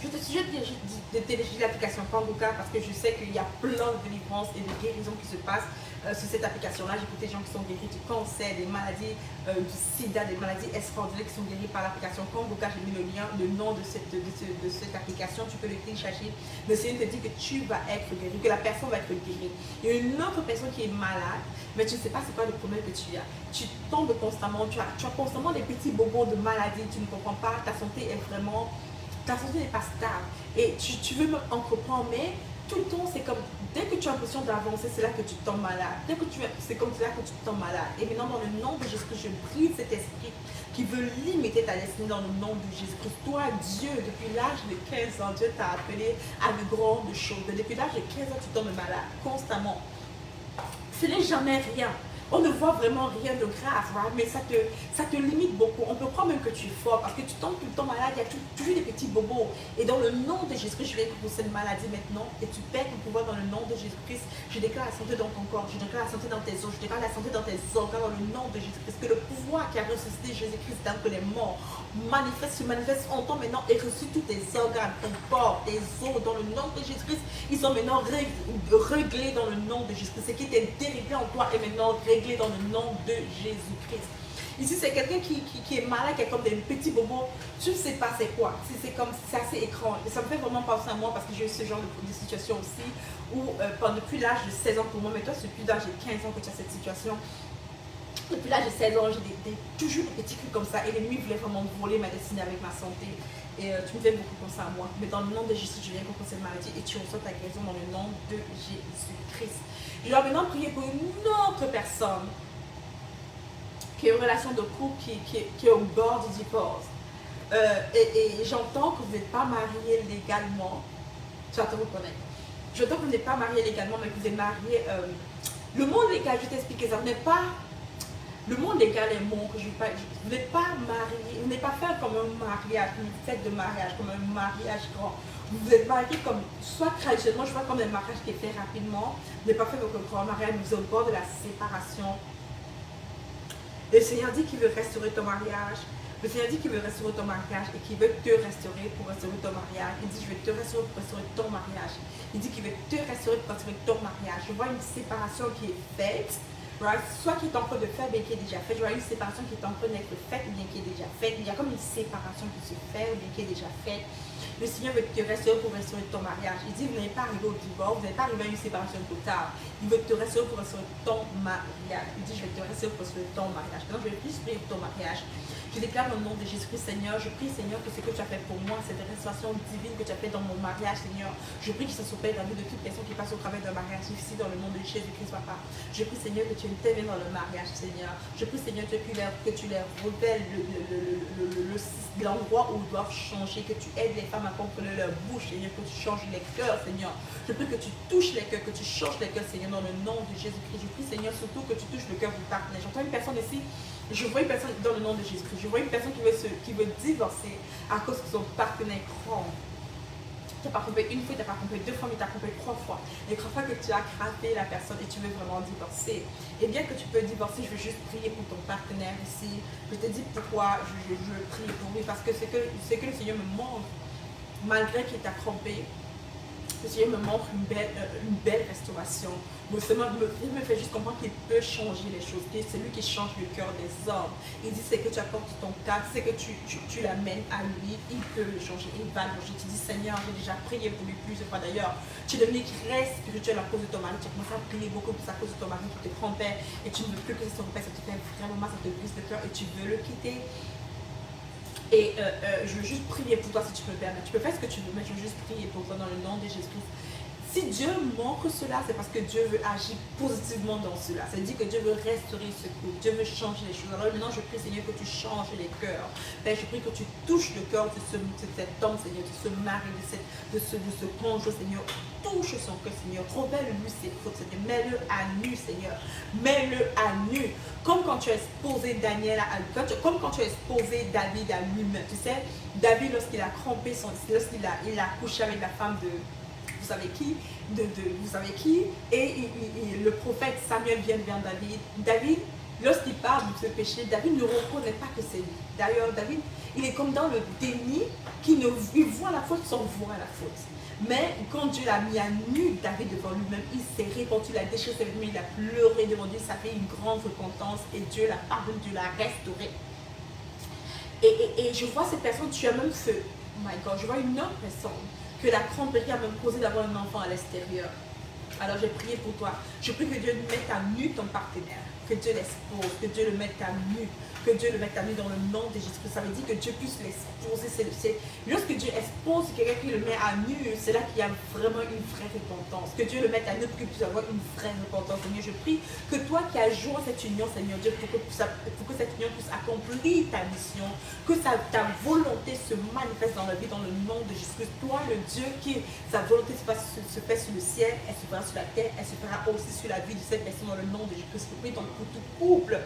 Je te suggère de télécharger l'application Kangoka parce que je sais qu'il y a plein de délivrances et de guérisons qui se passent sur cette application-là. J'ai écouté des gens qui sont guéris du cancer, des maladies du sida, des maladies extraordinaires qui sont guéries par l'application Kangoka. J'ai mis le lien, le nom de cette application. Tu peux le télécharger. Le Seigneur te dit que tu vas être guéri, que la personne va être guérie. Il y a une autre personne qui est malade, mais tu ne sais pas c'est quoi le problème que tu as. Tu tombes constamment, tu as constamment des petits bobos de maladie, tu ne comprends pas, ta santé est vraiment... Ta santé n'est pas stable et tu veux même entreprendre, mais tout le temps, c'est comme, dès que tu as l'impression d'avancer, c'est là que tu tombes malade. C'est comme là que tu tombes malade. Et maintenant, dans le nom de Jésus-Christ, je brise cet esprit qui veut limiter ta destinée dans le nom de Jésus-Christ. Toi, Dieu, depuis l'âge de 15 ans, Dieu t'a appelé à de grandes choses. Depuis l'âge de 15 ans, tu tombes malade constamment. Ce n'est jamais rien. On ne voit vraiment rien de grave, right? Mais ça te limite beaucoup. On peut croire même que tu es fort parce que tu tombes tout le temps malade, il y a toujours des petits bobos. Et dans le nom de Jésus-Christ, je vais pour cette maladie maintenant et tu perds ton pouvoir dans le nom de Jésus-Christ. Je déclare la santé dans ton corps, je déclare la santé dans tes os, je déclare la santé dans tes organes dans le nom de Jésus-Christ. Que le pouvoir qui a ressuscité Jésus-Christ dans les morts se manifeste en toi maintenant et ressuscite tous tes organes, ton corps, tes os dans le nom de Jésus-Christ. Ils sont maintenant réglés dans le nom de Jésus-Christ. Ce qui était déréglé en toi est maintenant réglé dans le nom de Jésus-Christ. Ici, c'est quelqu'un qui est malade, qui a comme des petits bobos. Tu ne sais pas c'est quoi. C'est assez étrange. Et ça me fait vraiment penser à moi parce que j'ai eu ce genre de situation aussi où depuis l'âge de 16 ans pour moi, mais toi, c'est depuis l'âge de 15 ans que tu as cette situation. Depuis l'âge de 16 ans, j'ai toujours des petits trucs comme ça et l'ennemi voulait vraiment voler ma destinée avec ma santé. Et tu me fais beaucoup penser à moi. Mais dans le nom de Jésus, je viens contre cette maladie et tu reçois ta guérison dans le nom de Jésus-Christ. Je vais maintenant prier pour une autre personne qui est en relation de couple, qui est au bord du divorce. Et j'entends que vous n'êtes pas marié légalement. Tu vas te reconnaître. J'entends que vous n'êtes pas marié légalement, mais que vous êtes marié. Le monde légal, je vais t'expliquer ça. Le monde légal est bon, que vous n'êtes pas marié, vous n'êtes pas fait comme un mariage, une fête de mariage, comme un mariage grand. Vous êtes marié comme, soit traditionnellement, je vois comme un mariage qui est fait rapidement, vous n'êtes pas fait comme un grand mariage, mais vous êtes au bord de la séparation. Le Seigneur dit qu'il veut restaurer ton mariage. Le Seigneur dit qu'il veut restaurer ton mariage et qu'il veut te restaurer pour restaurer ton mariage. Il dit, je vais te restaurer pour restaurer ton mariage. Il dit qu'il veut te restaurer pour restaurer ton mariage. Je vois une séparation qui est faite. Right? Soit qui est en train de faire, bien qui est déjà faite. Je vois une séparation qui est en train d'être faite, bien qui est déjà faite. Il y a comme une séparation qui se fait, bien qui est déjà faite. Le Seigneur veut te restaurer pour restaurer ton mariage. Il dit, vous n'êtes pas arrivé au divorce, vous n'êtes pas arrivé à une séparation totale. Il veut te restaurer pour restaurer ton mariage. Il dit, je vais te restaurer pour restaurer ton mariage. Maintenant, je vais plus prier pour ton mariage. Je déclare au nom de Jésus-Christ, Seigneur. Je prie, Seigneur, que ce que tu as fait pour moi, cette restauration divine que tu as fait dans mon mariage, Seigneur. Je prie que ça s'opère dans la vie de toute personne qui passe au travers d'un mariage difficile dans le nom de Jésus-Christ, Papa. Je prie, Seigneur, que tu interviennes dans le mariage, Seigneur. Je prie, Seigneur, que tu leur révèles l'endroit où ils doivent changer, que tu aides les femmes à contrôler leur bouche, Seigneur, que tu changes les cœurs, Seigneur. Je prie que tu touches les cœurs, que tu changes les cœurs, Seigneur, dans le nom de Jésus-Christ. Je prie, Seigneur, surtout que tu touches le cœur du partenaire. J'entends une personne ici. Je vois une personne dans le nom de Jésus-Christ. Je vois une personne qui veut divorcer à cause que son partenaire crame. Tu n'as pas trompé une fois, tu n'as pas trompé deux fois, mais tu as trompé trois fois. Les trois fois que tu as craqué la personne et tu veux vraiment divorcer. Et bien que tu peux divorcer, je veux juste prier pour ton partenaire ici. Je te dis pourquoi je prie pour lui. Parce que c'est que le Seigneur me montre, malgré qu'il t'a trompé, le Seigneur me montre une belle restauration. Il me fait juste comprendre qu'il peut changer les choses. C'est lui qui change le cœur des hommes. Il dit, c'est que tu apportes ton cas, c'est que tu l'amènes à lui, il peut le changer, il va le changer. Tu dis, Seigneur, j'ai déjà prié pour lui plusieurs fois d'ailleurs. Tu es devenu très spirituel à cause de ton mari. Tu as commencé à prier beaucoup plus à cause de ton mari qui te trompait et tu ne veux plus que son père, ça te fait vraiment mal, ça te brise le cœur et tu veux le quitter. Et je veux juste prier pour toi si tu peux le permettre. Tu peux faire ce que tu veux, mais je veux juste prier pour toi dans le nom de Jésus-Christ. Si Dieu montre cela, c'est parce que Dieu veut agir positivement dans cela. C'est-à-dire que Dieu veut restaurer ce couple. Dieu veut changer les choses. Alors maintenant, je prie, Seigneur, que tu changes les cœurs. Père, je prie que tu touches le cœur de cet homme, Seigneur, de ce mari, de ce conjoint, Seigneur. Touche son cœur, Seigneur. Révèle-lui ses fautes, Seigneur. Mets-le à nu, Seigneur. Mets-le à nu. Comme quand tu as exposé Daniel comme quand tu as exposé David à lui-même. Tu sais, David, lorsqu'il a crampé lorsqu'il a couché avec la femme de vous savez qui, vous savez qui, et le prophète Samuel vient vers David. David, lorsqu'il parle de ce péché, David ne reconnaît pas que c'est lui. D'ailleurs, David, il est comme dans le déni, il voit la faute sans voir la faute. Mais quand Dieu l'a mis à nu, David devant lui-même, il s'est répandu, il a déchiré ses vêtements, il a pleuré devant Dieu, ça fait une grande repentance et Dieu l'a pardonné, Dieu l'a restauré. Et je vois cette personne, tu as même ce, oh my God, je vois une autre personne que la cramperie a même causé d'avoir un enfant à l'extérieur. Alors j'ai prié pour toi. Je prie que Dieu mette à nu ton partenaire, que Dieu l'expose, que Dieu le mette à nu, que Dieu le mette à nu dans le nom de Jésus. Ça veut dire que Dieu puisse l'exposer. Lorsque Dieu expose quelqu'un qui le met à nu, c'est là qu'il y a vraiment une vraie repentance. Que Dieu le mette à nu pour qu'il puisse avoir une vraie repentance. Seigneur, je prie que toi qui as joint cette union, Seigneur Dieu, pour que cette union puisse accomplir ta mission, que ta volonté se manifeste dans la vie, dans le nom de Jésus. Toi, le Dieu qui, sa volonté se fait sur le ciel, elle se fera sur la terre, elle se fera aussi sur la vie de cette personne dans le nom de Jésus. Je prie pour tout couple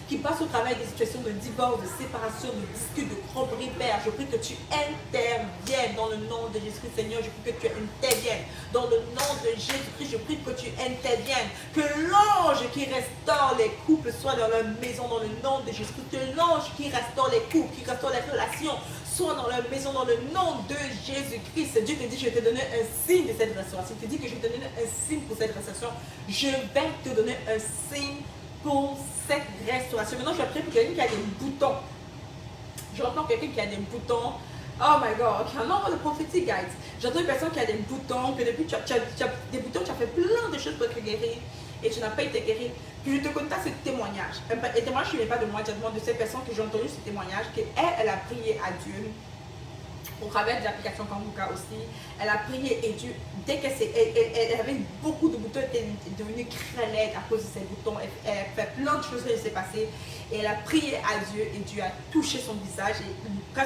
qui passe au travail des situations de divorce, de séparation, de dispute, de tromperie, Père. Je prie que tu interviennes dans le nom de Jésus-Christ, Seigneur. Je prie que tu interviennes dans le nom de Jésus-Christ. Je prie que tu interviennes. Que l'ange qui restaure les couples soit dans leur maison dans le nom de Jésus-Christ. Que l'ange qui restaure les couples, qui restaure les relations, soit dans leur maison dans le nom de Jésus-Christ. Dieu te dit, je vais te donner un signe de cette restauration. Il te dit que je vais te donner un signe pour cette restauration. Je vais te donner un signe pour cette restauration. Maintenant, je vais prier pour quelqu'un qui a des boutons. J'entends quelqu'un qui a des boutons. Oh my God, ok, non, le prophétique, guys. J'entends une personne qui a des boutons, que depuis tu as des boutons, tu as fait plein de choses pour être guéri et tu n'as pas été guéri. Puis je te contacte ce témoignage. Et témoignage, je ne pas de moi, directement de cette personne que j'ai entendu ce témoignage, qu'elle a prié à Dieu. Au travers de l'application Kanguka aussi, elle a prié et Dieu, dès qu'elle avait beaucoup de boutons, elle était devenue crêlette à cause de ses boutons. Elle a fait plein de choses qui s'est passé et elle a prié à Dieu et Dieu a touché son visage et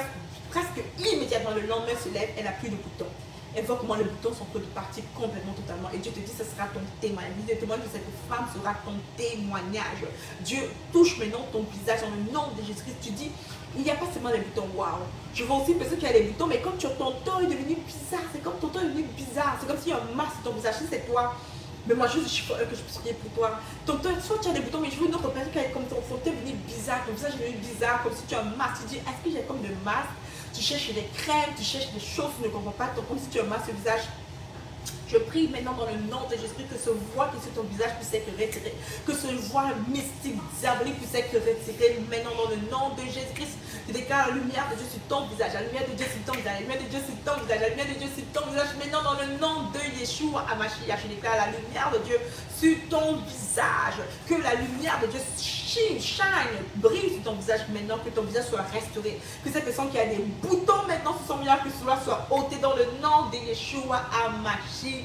presque immédiatement le lendemain se lève, elle n'a plus de boutons. Elle voit comment les boutons sont partis complètement, totalement. Et Dieu te dit, ce sera ton témoignage. Le témoignage de cette femme sera ton témoignage. Dieu touche maintenant ton visage dans le nom de Jésus-Christ. Tu dis, il n'y a pas seulement les boutons, waouh. Je vois aussi une personne qui a des boutons, mais comme ton temps est devenu bizarre, c'est comme ton temps est devenu bizarre. C'est comme s'il y a un masque sur ton visage. Si c'est toi, mais moi juste que je puisse prier pour toi. Ton temps, soit tu as des boutons, mais je veux une autre personne qui a comme ton temps est devenu bizarre, ton visage est devenu bizarre, comme si tu as un masque. Tu dis, est-ce que j'ai comme de masque? Tu cherches des crèmes, tu cherches des choses, tu ne comprends pas, comme si tu as un masque au visage. Je prie maintenant dans le nom de Jésus que ce voile qui est sur ton visage puisse être retiré. Que ce voile mystique, diabolique puisse être retiré maintenant dans le nom de Jésus-Christ. Je déclare la lumière de Dieu sur ton visage, la lumière de Dieu sur ton visage, la lumière de Dieu sur ton visage, la lumière de Dieu sur ton visage. Maintenant dans le nom de Yeshua HaMashiach, je déclare la lumière de Dieu sur ton visage. Que la lumière de Dieu shine, brille sur ton visage maintenant, que ton visage soit restauré. Que cette personne qui a des boutons maintenant sur son visage, que cela soit ôté dans le nom de Yeshua HaMashiach.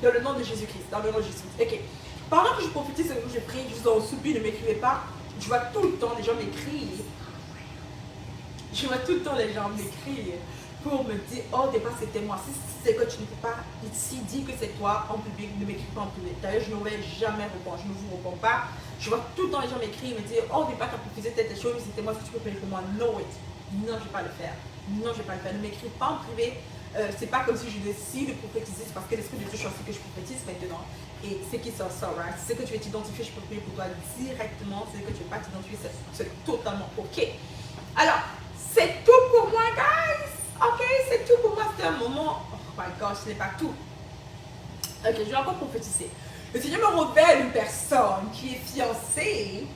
Dans le nom de Jésus-Christ, dans le nom de Jésus-Christ. Ok. Pendant que je prophétise, je prie, je vous en supplie, ne m'écrivez pas. Je vois tout le temps les gens m'écrire. Je vois tout le temps les gens m'écrire pour me dire, oh, dépasse c'était moi. Si c'est que tu ne peux pas ici, dis que c'est toi en public, ne m'écris pas en public. D'ailleurs, je ne vais jamais répondre, je ne vous réponds pas. Je vois tout le temps les gens m'écrire, me dire, oh, dépasse, tu as prophétisé telle chose, c'était moi, si tu peux prier pour moi. No, it. Non, je ne vais pas le faire. Non, je ne vais pas le faire. Ne m'écris pas en privé. C'est pas comme si je décide de prophétiser, c'est parce que l'Esprit de Dieu choisit que je prophétise maintenant. Et ce qui sort, right? C'est que tu veux t'identifier, je peux prier pour toi directement. C'est que tu ne veux pas t'identifier, c'est totalement ok. Alors, c'est tout pour moi, guys. Ok, c'est tout pour moi. C'était un moment. Oh my God, ce n'est pas tout. Ok, je vais encore prophétiser. Le Seigneur me révèle une personne qui est fiancée.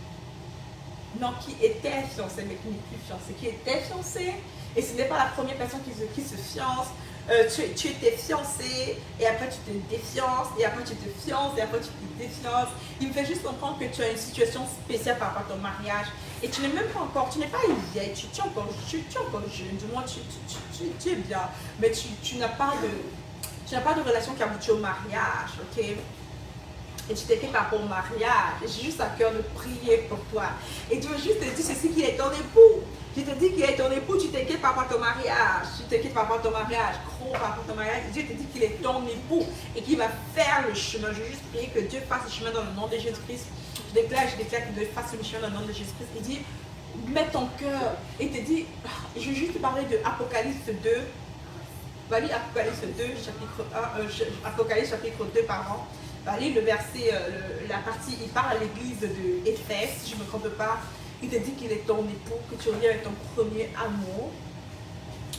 Non, qui était fiancée, mais qui n'est plus fiancée. Qui était fiancée. Et ce n'est pas la première personne qui se fiance. Tu étais fiancé, et après tu te défiances, et après tu te fiances, et après tu te défiances. Il me fait juste comprendre que tu as une situation spéciale par rapport à ton mariage. Et tu n'es même pas encore, tu n'es pas vieille, tu es encore jeune, du moins tu es bien. Mais tu n'as pas de... Tu n'as pas de relation qui aboutit au mariage, ok? Et tu t'inquiètes pas pour le mariage. J'ai juste à cœur de prier pour toi. Et tu veux juste te dire ceci qu'il est ton époux. Je te dis qu'il est ton époux, tu t'inquiètes pas pour ton mariage. Tu t'inquiètes pas pour ton mariage. Crois pas pour ton mariage. Dieu te dit qu'il est ton époux et qu'il va faire le chemin. Je veux juste prier que Dieu fasse le chemin dans le nom de Jésus-Christ. Je déclare que Dieu fasse le chemin dans le nom de Jésus-Christ. Il dit, mets ton cœur. Et te dit, je veux juste te parler de Apocalypse 2. Va lire Apocalypse 2, chapitre 1, Apocalypse chapitre 2, pardon. Va lire le verset, la partie, il parle à l'église de Éphèse, si je ne me trompe pas. Il te dit qu'il est ton époux, que tu reviens avec ton premier amour.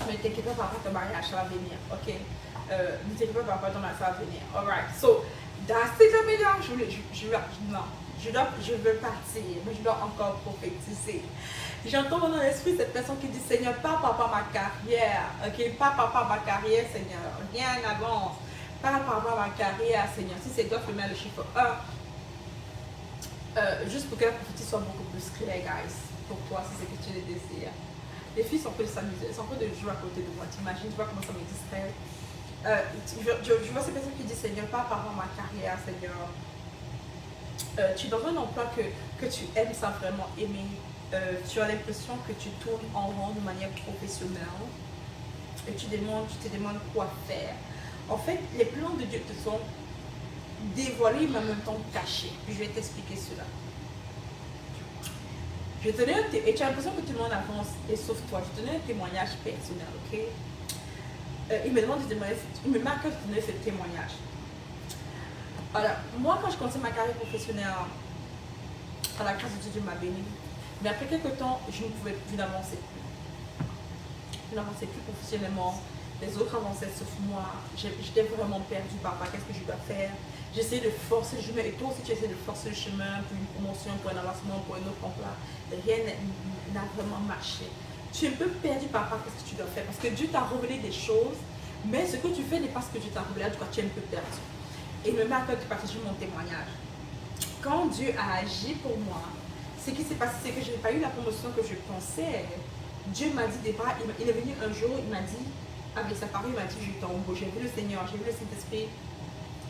Mais ne t'inquiète pas par rapport à ton mariage, ça va venir, ok? Ne t'inquiète pas par rapport à ton mariage, ça va venir. Alright, so, dans cette vidéo, je veux partir, mais je dois encore prophétiser. J'entends dans l'esprit cette personne qui dit, Seigneur, pas par rapport à ma carrière, ok? Pas par rapport à ma carrière, Seigneur, rien n'avance. Pas par rapport à ma carrière, Seigneur. Si c'est toi qui mets le chiffre 1, juste pour que la prophétie soit beaucoup plus claire, guys, pour toi, si c'est que tu le désires. Les filles sont en train de s'amuser, elles sont en train de jouer à côté de moi. T'imagines, tu vois comment ça me distrait. Je vois ces personnes qui disent, Seigneur, pas par rapport à ma carrière, Seigneur. Tu es dans un emploi que tu aimes sans vraiment aimer. Tu as l'impression que tu tournes en rond de manière professionnelle. Et tu te demandes quoi faire. En fait, les plans de Dieu te sont dévoilés mais en même temps cachés. Puis je vais t'expliquer cela. Je vais te donner et tu as l'impression que tout le monde avance et sauf toi. Je te donne un témoignage personnel, ok? Il me demande de témoigner, il me marque de donner ce témoignage. Alors, moi quand je commençais ma carrière professionnelle, à la grâce de Dieu, Dieu m'a béni. Mais après quelques temps, je n'avançais plus. Je n'avançais plus professionnellement. Les autres avançaient sauf moi. J'étais vraiment perdue. Papa, qu'est-ce que je dois faire? J'essayais de forcer le chemin. Et toi aussi, tu essaies de forcer le chemin pour une promotion, pour un avancement, pour un autre emploi. Rien n'a vraiment marché. Tu es un peu perdu, papa, qu'est-ce que tu dois faire? Parce que Dieu t'a révélé des choses, mais ce que tu fais n'est pas ce que Dieu t'a révélé. En tout cas, tu es un peu perdu. Et il me met à cœur de partager mon témoignage. Quand Dieu a agi pour moi, ce qui s'est passé, c'est que je n'ai pas eu la promotion que je pensais. Dieu m'a dit des bras, il est venu un jour, il m'a dit, avec sa parole, il m'a dit, je t'embauche. J'ai vu le Seigneur, j'ai vu le Saint-Esprit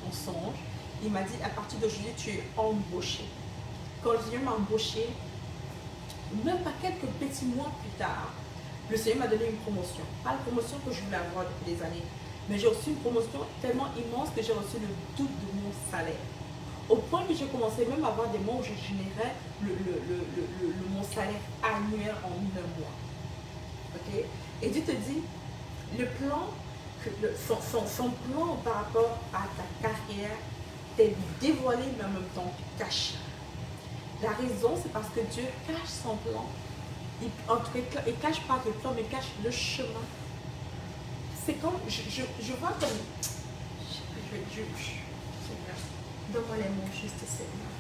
en songe. Il m'a dit, à partir d'aujourd'hui, tu es embauché. Quand le Seigneur m'a embauché, même pas quelques petits mois plus tard, le Seigneur m'a donné une promotion. Pas la promotion que je voulais avoir depuis des années, mais j'ai reçu une promotion tellement immense que j'ai reçu le double de mon salaire. Au point que j'ai commencé même à avoir des mois où je générais mon salaire annuel en un mois. Okay? Et Dieu te dit, le plan, son plan par rapport à ta carrière t'est dévoilé mais en même temps caché. La raison, c'est parce que Dieu cache son plan. En tout cas, il ne cache pas le plan, mais il cache le chemin. C'est comme, je vois comme, donne-moi les mots juste, Seigneur.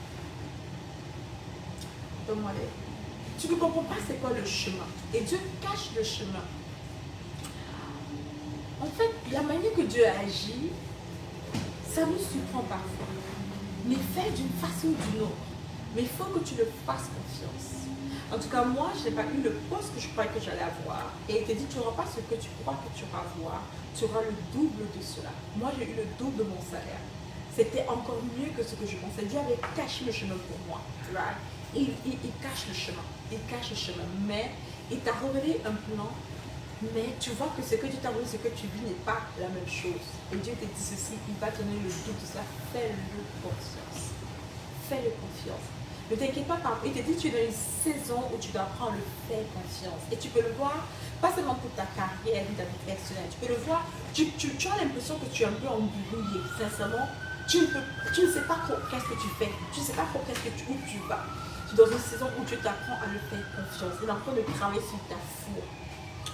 Donne-moi les mots. Tu ne comprends pas c'est quoi le chemin. Et Dieu cache le chemin. En fait, la manière que Dieu agit, ça nous surprend parfois. Mais fait d'une façon ou d'une autre. Mais il faut que tu le fasses confiance. En tout cas, moi, je n'ai pas eu le poste que je croyais que j'allais avoir. Et il te dit, tu n'auras pas ce que tu crois que tu vas avoir. Tu auras le double de cela. Moi, j'ai eu le double de mon salaire. C'était encore mieux que ce que je pensais. Dieu avait caché le chemin pour moi. Right? Il cache le chemin. Il cache le chemin. Mais il t'a révélé un plan. Mais tu vois que ce que Dieu t'a révélé, ce que tu vis n'est pas la même chose. Et Dieu te dit ceci, il va te donner le double de cela. Fais-le confiance. Fais-le confiance. Ne t'inquiète pas, il te dit que tu es dans une saison où tu dois apprendre à le faire confiance. Et tu peux le voir, pas seulement pour ta carrière, ta vie personnelle. Tu peux le voir, tu as l'impression que tu es un peu embrouillé. Sincèrement, tu ne sais pas trop qu'est-ce que tu fais. Tu ne sais pas trop où tu vas. Tu es dans une saison où tu t'apprends à le faire confiance. Il est en train de travailler sur ta foi.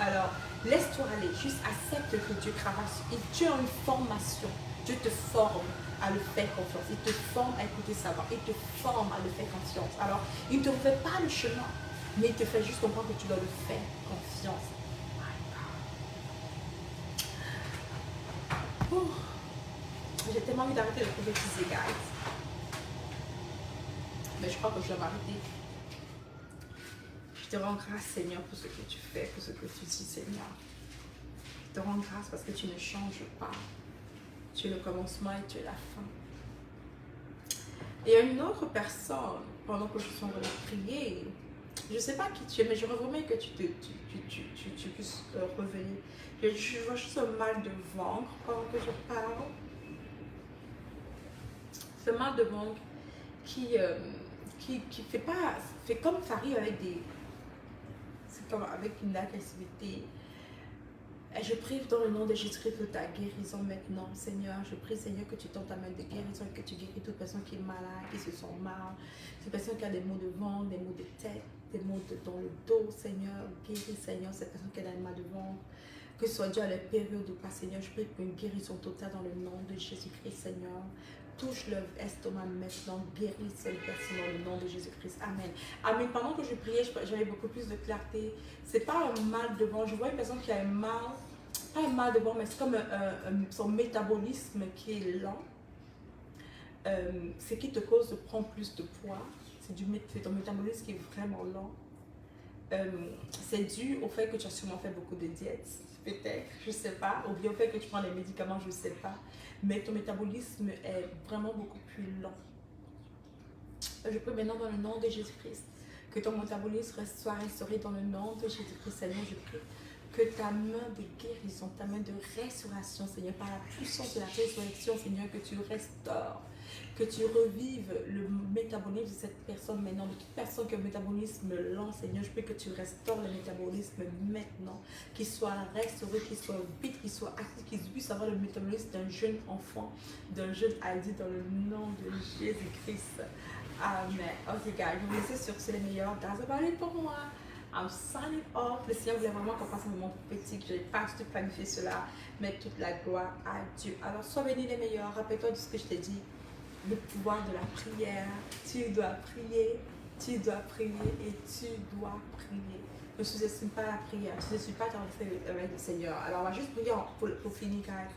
Alors, laisse-toi aller. Juste accepte que Dieu travaille. Et tu as une formation. Dieu te forme à le faire confiance. Il te forme à écouter sa voix. Il te forme à le faire confiance. Alors, il ne te fait pas le chemin, mais il te fait juste comprendre que tu dois le faire confiance. J'ai tellement envie d'arrêter de prophétiser, guys. Mais je crois que je vais m'arrêter. Je te rends grâce, Seigneur, pour ce que tu fais, pour ce que tu dis, Seigneur. Je te rends grâce parce que tu ne changes pas. Tu es le commencement et tu es la fin. Et une autre personne, pendant que je suis en train de prier, je ne sais pas qui tu es, mais je voudrais que tu puisses revenir. Je vois juste un mal de ventre pendant que je parle. Ce mal de ventre qui fait pas, fait comme ça arrive avec des, c'est comme avec une agressivité. Et je prie dans le nom de Jésus-Christ de ta guérison maintenant, Seigneur. Je prie, Seigneur, que tu tentes ta main de guérison et que tu guéris toute personne qui est malade, qui se sent mal, toute personne qui a des maux de ventre, des maux de tête, des maux dans le dos, Seigneur. Guéris, Seigneur, cette personne qui a des mal de ventre. Que ce soit dû à la période ou pas, Seigneur, je prie pour une guérison totale dans le nom de Jésus-Christ, Seigneur. Touche leur estomac maintenant, guéris cette personne dans le nom de Jésus-Christ. Amen. Amen. Pendant que je priais, j'avais beaucoup plus de clarté. C'est pas un mal de ventre. Je vois une personne qui a un mal, pas un mal de ventre, mais c'est comme son métabolisme qui est lent. Ce qui te cause de prendre plus de poids. C'est ton métabolisme qui est vraiment lent. C'est dû au fait que tu as sûrement fait beaucoup de diètes, peut-être, je ne sais pas, ou bien au fait que tu prends des médicaments, je ne sais pas, mais ton métabolisme est vraiment beaucoup plus lent. Je prie maintenant dans le nom de Jésus-Christ que ton métabolisme soit restauré dans le nom de Jésus-Christ, Seigneur. Je prie que ta main de guérison, ta main de restauration, Seigneur, par la puissance de la résurrection, Seigneur, que tu restaures, que tu revives le métabolisme de cette personne maintenant, de toute personne qui a un métabolisme lent, Seigneur. Je prie que tu restaures le métabolisme maintenant, qu'il soit restauré, qu'il soit vite, qu'il soit actif, qu'il puisse avoir le métabolisme d'un jeune enfant, d'un jeune adulte, dans le nom de Jésus-Christ. Amen. Ok, guys, je vous laisse sur ce les meilleurs. That's about it pour moi. I'm signing off. Le Seigneur voulait vraiment qu'on fasse un moment prophétique. Je n'ai pas du tout planifié cela, mais toute la gloire à Dieu. Alors, sois béni les meilleurs. Rappelle-toi de ce que je t'ai dit. Le pouvoir de la prière. Tu dois prier, tu dois prier et tu dois prier. Ne sous-estime pas la prière. Tu ne suis pas avec le Seigneur. Alors, on va juste prier pour finir, guys.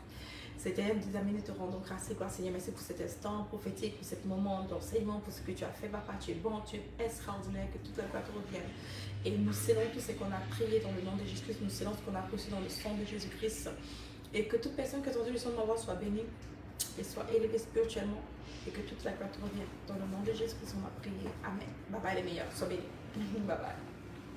C'était des amis de te rendre grâce et gloire, Seigneur. Merci pour cet instant prophétique, pour ce moment d'enseignement, pour ce que tu as fait, Papa. Tu es bon, tu es extraordinaire, que toute la gloire te revienne. Et nous scellons tout ce qu'on a prié dans le nom de Jésus-Christ. Nous scellons ce qu'on a reçu dans le sang de Jésus-Christ. Et que toute personne qui a entendu le son de ma voix soit bénie et soit élevée spirituellement. Et que toute la gloire te revienne. Dans le nom de Jésus-Christ, on a prié. Amen. Bye bye les meilleurs. Sois bénis. Bye bye.